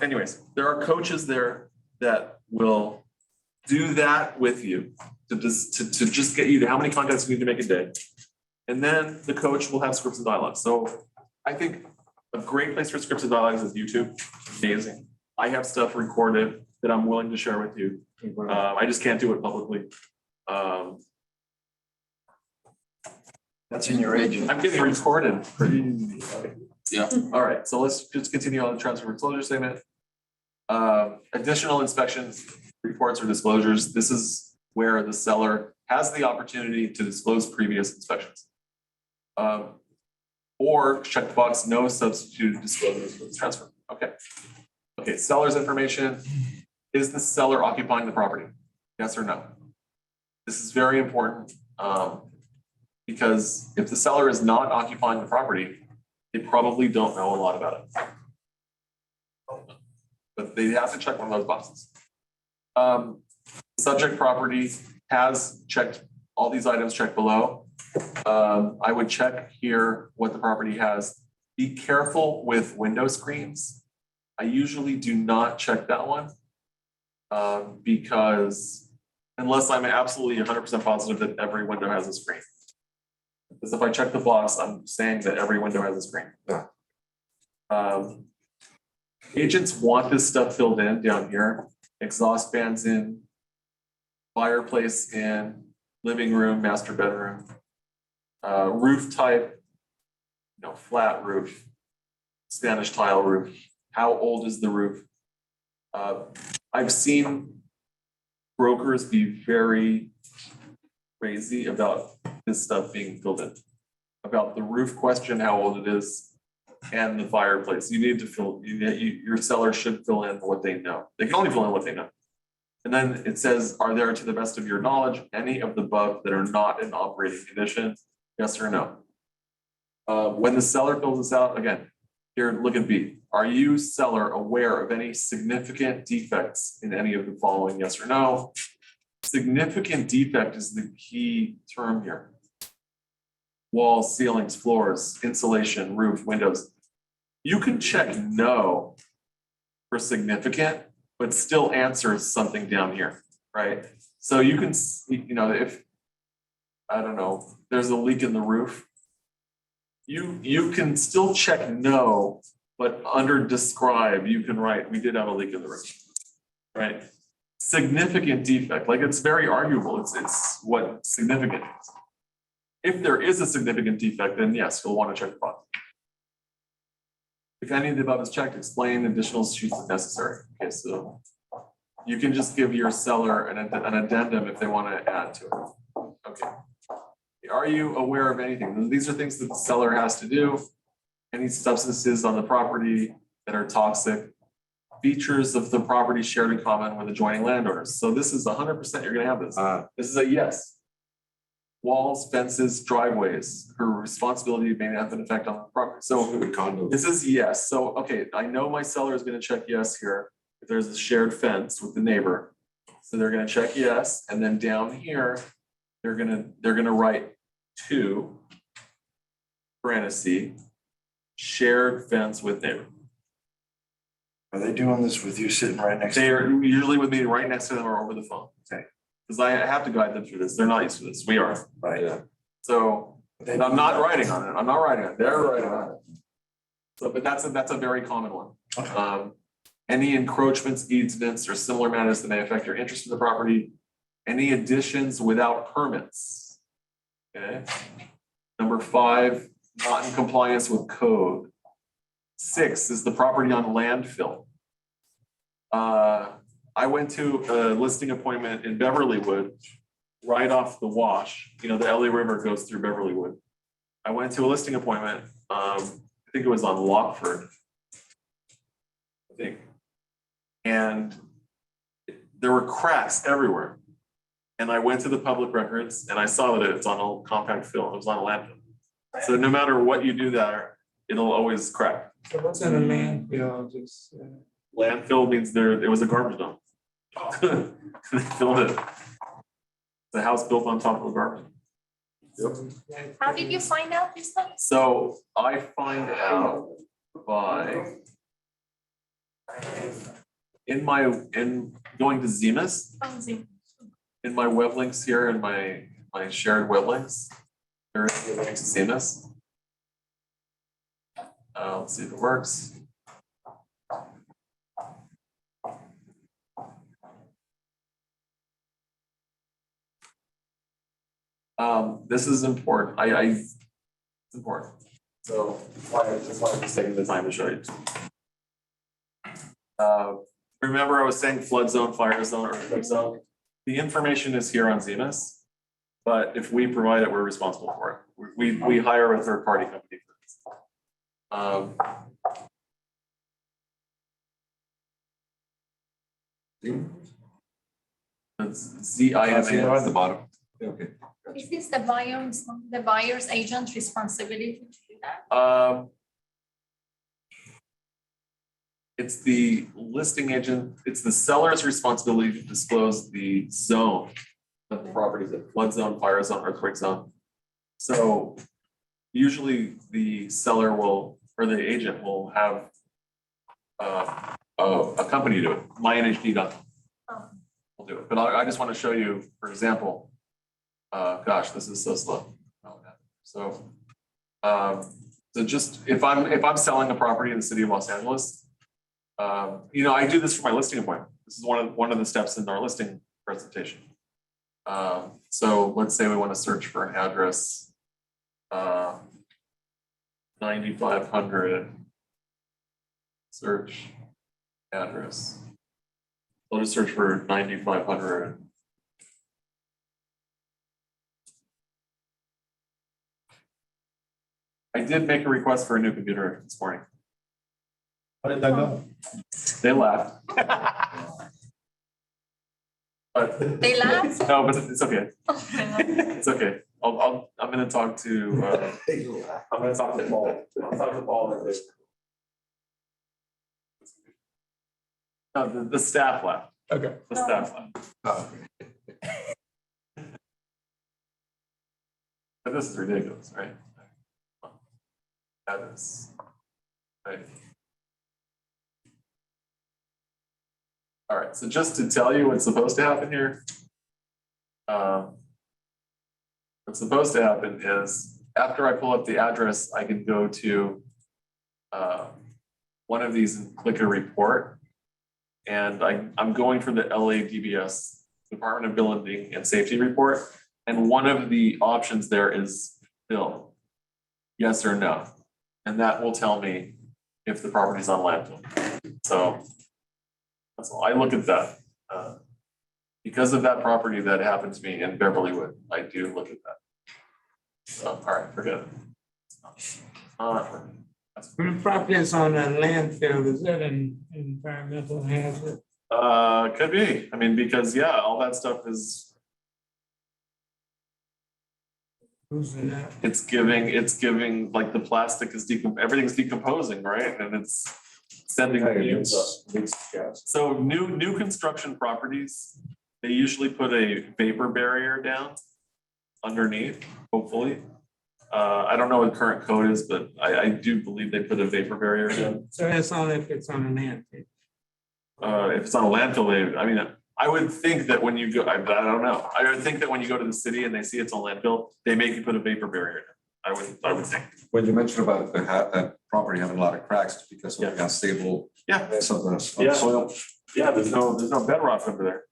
anyways, there are coaches there that will do that with you to just get you to how many contacts you need to make a day. And then the coach will have scripts and dialogues. So I think a great place for scripts and dialogues is YouTube. Amazing. I have stuff recorded that I'm willing to share with you. I just can't do it publicly. That's in your agent. I'm getting recorded. Yeah. All right, so let's just continue on the transfer disclosure statement. Additional inspections, reports or disclosures. This is where the seller has the opportunity to disclose previous inspections. Or check the box, no substituted disclosures for the transfer. Okay, seller's information. Is the seller occupying the property? Yes or no? This is very important because if the seller is not occupying the property, they probably don't know a lot about it. But they have to check one of those boxes. Subject property has checked all these items checked below. I would check here what the property has. Be careful with window screens. I usually do not check that one because unless I'm absolutely 100% positive that every window has a screen. Because if I check the box, I'm saying that every window has a screen. Agents want this stuff filled in down here. Exhaust fans in, fireplace in, living room, master bedroom, roof type, flat roof, Spanish tile roof. How old is the roof? I've seen brokers be very crazy about this stuff being filled in. About the roof question, how old it is, and the fireplace. You need to your seller should fill in what they know. They can only fill in what they know. And then it says, are there, to the best of your knowledge, any of the above that are not in operating condition? Yes or no? When the seller fills this out, again, here, look at B. Are you, seller, aware of any significant defects in any of the following? Yes or no? Significant defect is the key term here. Walls, ceilings, floors, insulation, roof, windows. You can check no for significant, but still answers something down here, right? So you can, you know, if, I don't know, there's a leak in the roof, you can still check no, but under describe, you can write, we did have a leak in the roof, right? Significant defect, like it's very arguable, it's what significant is. If there is a significant defect, then yes, you'll want to check the box. If any of the above is checked, explain additional sheets if necessary. Okay, so you can just give your seller an addendum if they want to add to it. Okay. Are you aware of anything? These are things that the seller has to do. Any substances on the property that are toxic, features of the property shared in common with adjoining landowners. So this is 100% you're going to have this. This is a yes. Walls, fences, driveways, her responsibility may have an effect on the property. So this is yes. So, okay, I know my seller is going to check yes here. If there's a shared fence with the neighbor. So they're going to check yes. And then down here, they're going to write to parenthesis, shared fence with neighbor. Are they doing this with you sitting right next to They them? are usually with me right next to them or over the phone. Okay. Because I have to guide them through this. They're not used to this. We are. Right. Yeah. So, and I'm not writing on it. I'm not writing on it. They're writing on it. So, but that's a very common one. Any encroachments, easements, or similar matters that may affect your interest in the property. Any additions without permits. Okay. Number 5, not in compliance with code. 6 is the property on landfill. I went to a listing appointment in Beverlywood, right off the wash. You know, the LA River goes through Beverlywood. I went to a listing appointment. I think it was on Lockford. I think. And there were cracks everywhere. And I went to the public records and I saw that it's on a compact fill. It was on a landfill. So no matter what you do there, it'll always crack. So what's in a landfill, just, Landfill means it was a garbage dump. They filled it. The house built on top of a garbage. How did you find out this stuff? So I find out by in going to Zemus, Oh, see. in my web links here, in my shared web links, there is a link to Zemus. Let's see if it works. This is important. It's important. So that's why I'm just taking the time to show you. Remember I was saying flood zone, fire zone, earthquake zone. The information is here on Zemus, but if we provide it, we're responsible for it. We hire a third party company for this. It's ZIMA at the bottom. Okay. Is this the buyer's agent's responsibility to do that? It's the listing agent, it's the seller's responsibility to disclose the zone of the properties, the flood zone, fire zone, earthquake zone. So usually the seller will, or the agent will have a company do it, myNHD.com. We'll do it, but I just want to show you, for example, gosh, this is so slow. So just if I'm selling a property in the city of Los Angeles, you know, I do this for my listing appointment. This is one of the steps in our listing presentation. So let's say we want to search for an address, 9500 search address. I'll just search for 9500. I did make a request for a new computer this morning. How did that go? They laughed. But They laughed? no, but it's okay. It's okay. I'm gonna talk to I'm gonna talk to Paul. I'll talk to Paul. No, the staff laughed. Okay. The staff laughed. Oh, okay. But this is ridiculous, right? That is, right. All right, so just to tell you what's supposed to happen here. What's supposed to happen is after I pull up the address, I can go to one of these and click a report. And I'm going for the LADBS, Department of Building and Safety report. And one of the options there is fill, yes or no. And that will tell me if the property's on landfill. So that's all. I look at that. Because of that property that happened to me in Beverlywood, I do look at that. So, all right, forget it. When the property is on a landfill, is that an environmental hazard? Could be. I mean, because yeah, all that stuff is, it's giving like the plastic is everything's decomposing, right? And it's sending fumes up. So new construction properties, they usually put a vapor barrier down underneath, hopefully. I don't know what current code is, but I do believe they put a vapor barrier down. So that's only if it's on a landfill. If it's on a landfill, I mean, I would think that when you go, I don't know. I would think that when you go to the city and they see it's on landfill, they make you put a vapor barrier down. I would think. When you mentioned about that property having a lot of cracks, it's because of the unstable. Yeah. Of the soil. Yeah, there's no bedrock under there.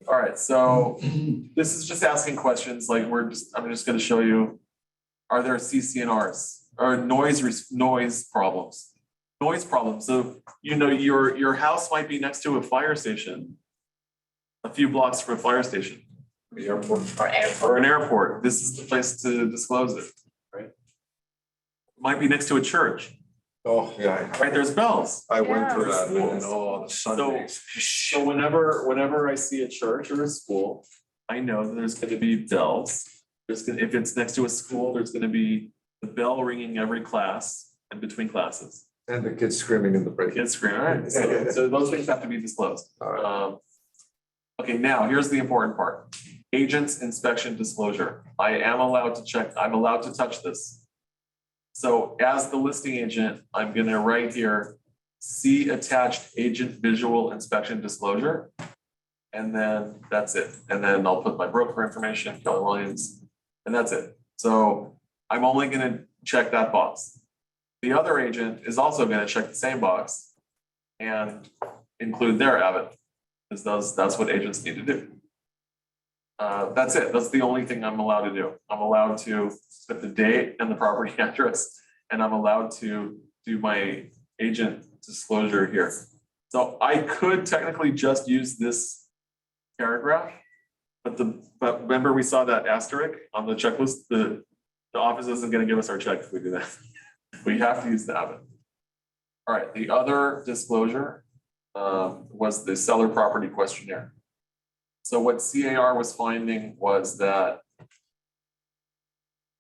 All right, so this is just asking questions like I'm just gonna show you, are there CCNRs or noise problems? Noise problems, so you know your house might be next to a fire station, a few blocks from a fire station. The airport. Or an airport, this is the place to disclose it, right? Might be next to a church. Oh, yeah. Right, there's bells. I went through that and all the Sundays. So whenever I see a church or a school, I know that there's gonna be bells. If it's next to a school, there's gonna be the bell ringing every class and between classes. And the kids screaming in the break. Kids screaming, all right, so those things have to be disclosed. Okay, now here's the important part. Agent's inspection disclosure. I am allowed to check, I'm allowed to touch this. So as the listing agent, I'm gonna write here, see attached agent visual inspection disclosure. And then that's it. And then I'll put my broker information, Keller Williams, and that's it. So I'm only gonna check that box. The other agent is also gonna check the same box and include their Abbott, because that's what agents need to do. That's it. That's the only thing I'm allowed to do. I'm allowed to put the date and the property address, and I'm allowed to do my agent disclosure here. So I could technically just use this paragraph, but remember we saw that asterisk on the checklist. The office isn't going to give us our check if we do that. We have to use the Abbott. All right. The other disclosure was the seller property questionnaire. So what CAR was finding was that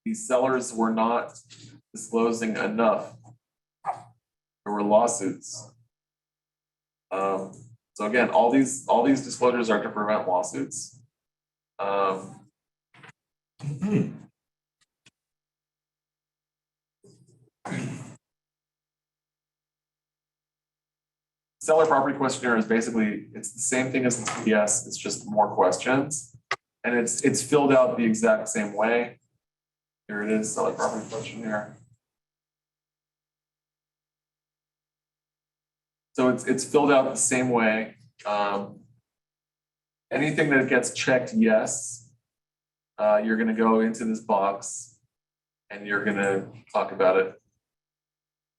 the sellers were not disclosing enough. There were lawsuits. So again, all these disclosures are to prevent lawsuits. Seller property questionnaire is basically, it's the same thing as the TDS, it's just more questions. And it's filled out the exact same way. Here it is, seller property questionnaire. So it's filled out the same way. Anything that gets checked yes, you're gonna go into this box and you're gonna talk about it.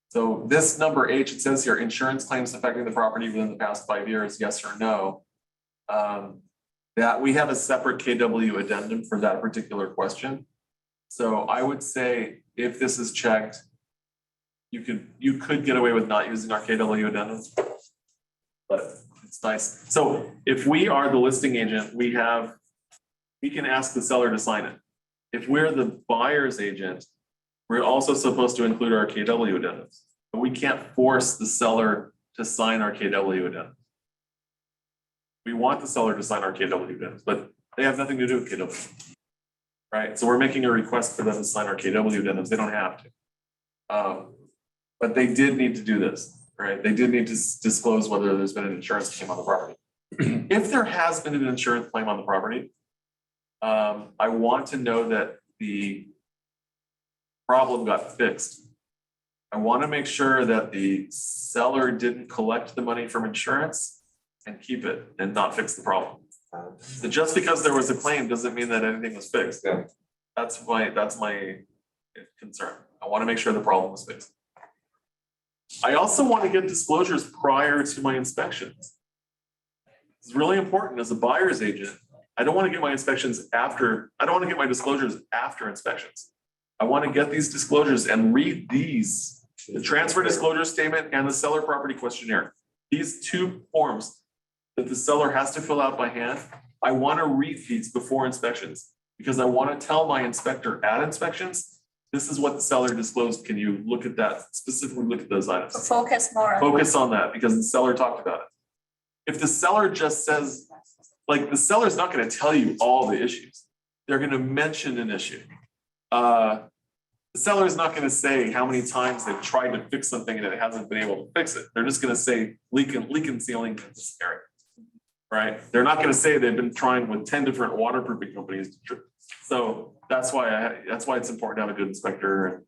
So this number H, it says here, insurance claims affecting the property within the past 5 years, yes or no. That we have a separate KW addendum for that particular question. So I would say if this is checked, you could get away with not using our KW addendum, but it's nice. So if we are the listing agent, we can ask the seller to sign it. If we're the buyer's agent, we're also supposed to include our KW addendums, but we can't force the seller to sign our KW addendums. We want the seller to sign our KW addendums, but they have nothing to do with KW. right? So we're making a request for them to sign our KW addendums. They don't have to. But they did need to do this, right? They did need to disclose whether there's been an insurance claim on the property. If there has been an insurance claim on the property, I want to know that the problem got fixed. I want to make sure that the seller didn't collect the money from insurance and keep it and not fix the problem. So just because there was a claim doesn't mean that anything was fixed. Yeah. That's my concern. I want to make sure the problem was fixed. I also want to get disclosures prior to my inspections. It's really important as a buyer's agent. I don't want to get my inspections after, I don't want to get my disclosures after inspections. I want to get these disclosures and read these, the transfer disclosure statement and the seller property questionnaire. These two forms that the seller has to fill out by hand. I want to read these before inspections because I want to tell my inspector at inspections, this is what the seller disclosed. Can you look at that, specifically look at those items? So focus more on. Focus on that because the seller talked about it. If the seller just says, like the seller's not going to tell you all the issues. They're going to mention an issue. The seller is not going to say how many times they've tried to fix something and it hasn't been able to fix it. They're just going to say leak and ceiling in this area, right? They're not going to say they've been trying with 10 different waterproofing companies. So that's why it's important to have a good inspector. And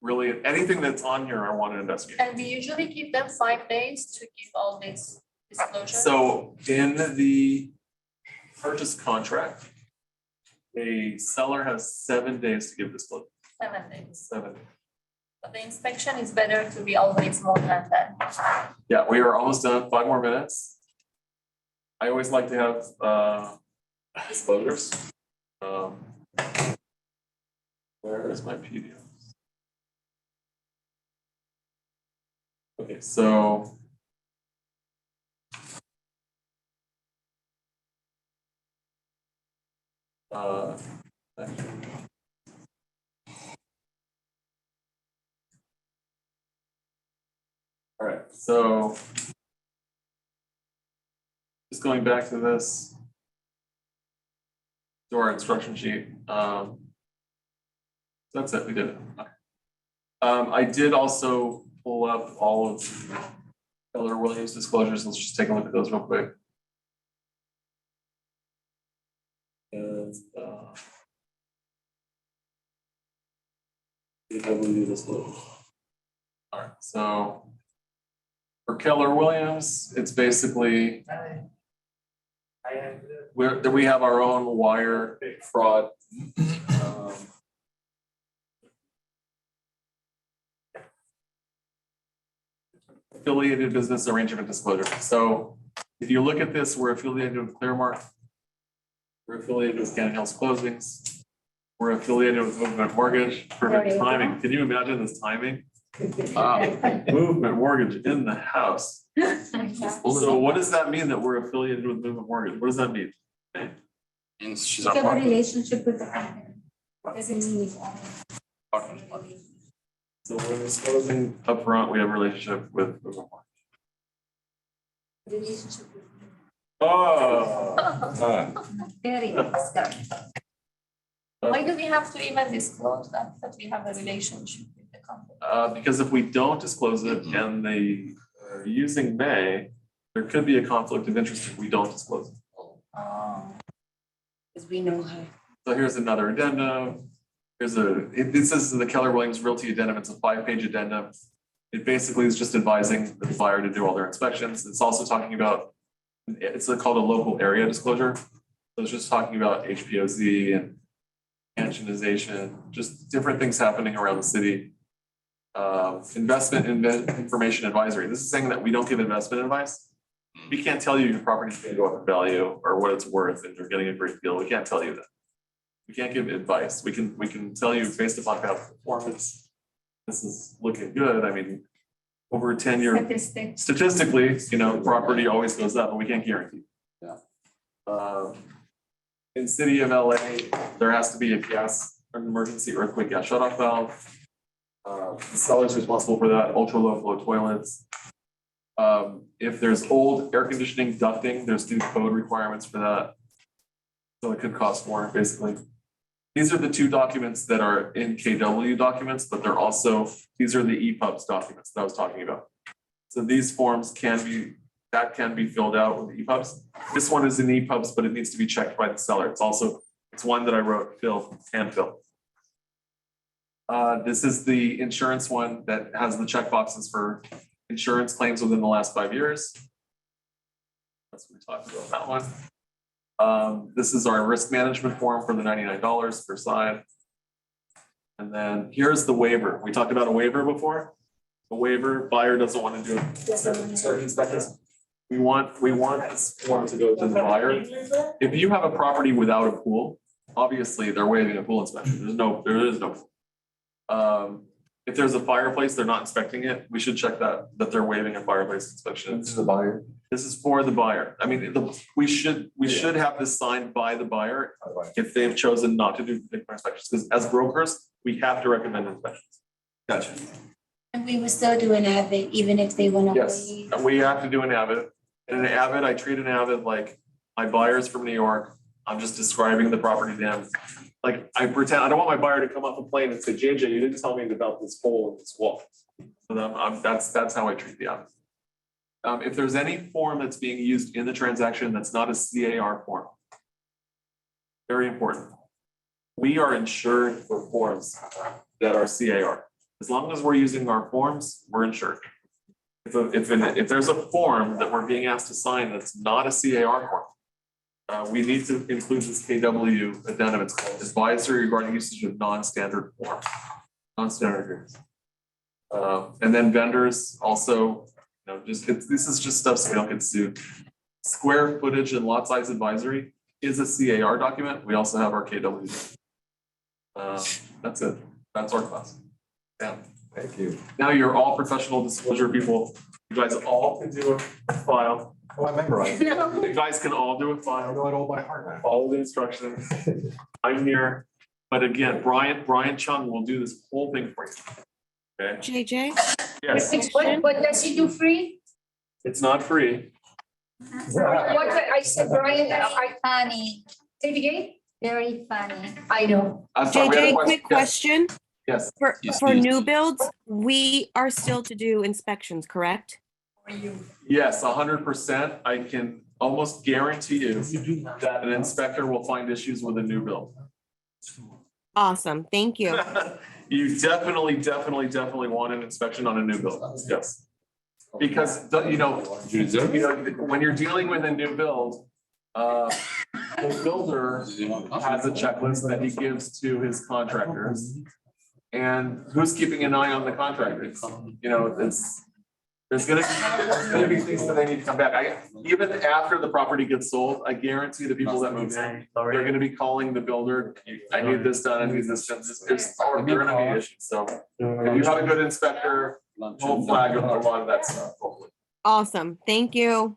really, anything that's on here, I want to investigate. And we usually give them 5 days to give all this disclosure. So in the purchase contract, a seller has 7 days to give disclosure. 7 days. 7. But the inspection is better to be always more than that. Yeah, we are almost done. 5 more minutes. I always like to have disclosures. Where is my PDF? Okay, so all right, so just going back to this, to our instruction sheet. That's it, we did it. I did also pull up all of Keller Williams disclosures. Let's just take a look at those real quick. And KW disclosure. All right, so for Keller Williams, it's basically we have our own wire fraud. Affiliated business arrangement disclosure. So if you look at this, we're affiliated with Clearmark. We're affiliated with Cannon Hills Closings. We're affiliated with Movement Mortgage. Perfect timing. Can you imagine this timing? Movement Mortgage in the house. So what does that mean that we're affiliated with Movement Mortgage? What does that mean? Okay. And she's You have a relationship with the company. Doesn't mean So we're disclosing upfront, we have a relationship with Movement Mortgage. relationship with. Oh. Very nice, got it. Why do we have to even disclose that we have a relationship with the company? Because if we don't disclose it and they are using May, there could be a conflict of interest if we don't disclose it. Because we know her. So here's another addendum. This is the Keller Williams Realty addendum. It's a 5-page addendum. It basically is just advising the buyer to do all their inspections. It's also talking about, it's called a local area disclosure. So it's just talking about HPOZ and pensionization, just different things happening around the city. Investment information advisory. This is saying that we don't give investment advice. We can't tell you your property is going to go up in value or what it's worth and you're getting a great deal. We can't tell you that. We can't give advice. We can tell you based upon past performance, this is looking good. I mean, over a 10-year, statistically, property always goes up, but we can't guarantee. Yeah. In city of LA, there has to be an emergency earthquake gas shutoff valve. The seller's responsible for that, ultra low flow toilets. If there's old air conditioning ducting, there's new code requirements for that. So it could cost more, basically. These are the two documents that are in KW documents, but they're also, these are the EPUBs documents that I was talking about. So these forms can be filled out with EPUBs. This one is in EPUBs, but it needs to be checked by the seller. It's one that I wrote, hand fill. This is the insurance one that has the checkboxes for insurance claims within the last 5 years. That's what we talked about that one. This is our risk management form for the $99 per side. And then here's the waiver. We talked about a waiver before. The waiver, buyer doesn't want to do it. Certain inspectors. We want this form to go to the buyer. If you have a property without a pool, obviously they're waiving a pool inspection. There is no. If there's a fireplace, they're not inspecting it. We should check that they're waiving a fireplace inspection. This is the buyer. This is for the buyer. I mean, we should have this signed by the buyer if they've chosen not to do inspections, because as brokers, we have to recommend inspections. Gotcha. And we would still do an avid, even if they went away. Yes, and we have to do an avid. And an avid, I treat an avid like my buyer's from New York. I'm just describing the property to them. Like I pretend, I don't want my buyer to come off a plane and say, JJ, you didn't tell me about this hole in this wall. So that's how I treat the avid. If there's any form that's being used in the transaction that's not a CAR form, very important. We are insured for forms that are CAR. As long as we're using our forms, we're insured. If there's a form that we're being asked to sign that's not a CAR form, we need to include this KW addendum. It's called advisory regarding usage of non-standard forms, non-standard agreements. And then vendors also, this is just stuff so we don't get sued. Square footage and lot size advisory is a CAR document. We also have our KW. That's it. That's our class. Yeah. Thank you. Now you're all professional disclosure people. You guys all can do a file. Oh, I memorized. You guys can all do a I file. know it all by heart now. Follow the instructions. I'm here. But again, Brian Chung will do this whole thing for you. Okay? JJ? Yes, What does he do free? it's not free. What, I said, Brian, Funny, say it again? very funny. I know. I'm sorry, we have a JJ, quick question. Yes. For new builds, we are still to do inspections, correct? Yes, 100%. I can almost guarantee you that an inspector will find issues with a new build. Awesome, thank you. You definitely want an inspection on a new build. Yes. Because, when you're dealing with a new build, the builder has a checklist that he gives to his contractors. And who's keeping an eye on the contractor? There's gonna be things that they need to come back. Even after the property gets sold, I guarantee the people that move in, they're gonna be calling the builder. I need this done, I need this done. There's gonna be issues. So if you have a good inspector, we'll flag a lot of that stuff, hopefully. Awesome, thank you.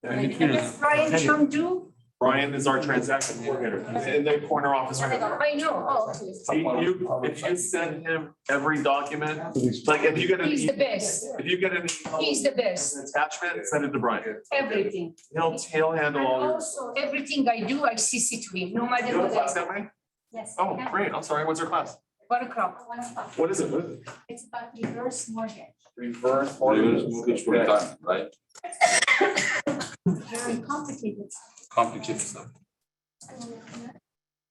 Brian Chung do? Brian is our transaction coordinator in the corner office right now. I know, If you send him every document, like if you get an. He's the best. If you get an. He's the best. Attachment, send it to Brian. Everything. He'll handle all your. Also, everything I do, I CC to him, no You matter have a what class I. that way? Yes. Oh, great. I'm sorry. What's your class? 1 o'clock. What is it? It's about reverse mortgage. Reverse Mortgage for the time, right? Very complicated. Complicated stuff.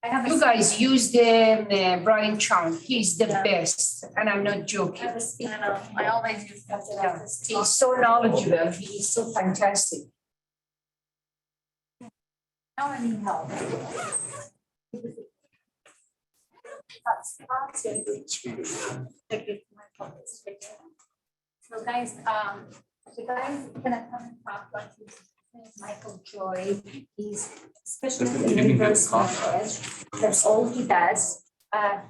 I have You guys use the Brian Chung, he's the best, and I'm not joking. I always use that. Yeah, he's so knowledgeable, he's so fantastic. Now I need help. So guys, the guy is gonna come and talk about his name is Michael Joy. He's specialist in reverse mortgage. That's all he does.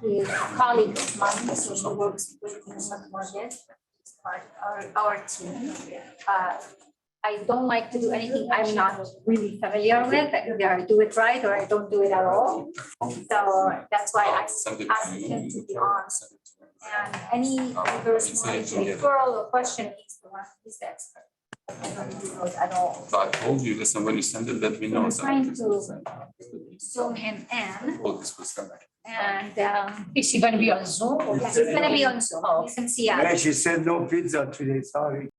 He's a colleague of mine, so he works with me on mortgage. He's part of our team. I don't like to do anything I'm not really familiar with. Either I do it right or I don't do it at all. So that's why I asked him to be on. And any reverse mortgage referral or question, he's the one, he's the expert. Because I don't. So I told you, listen, when you send it, let me know. I'm trying to zoom him in. Oh, this was coming. And is he gonna be on Zoom? He's gonna be on Zoom. Oh, since he She said no pizza today, sorry.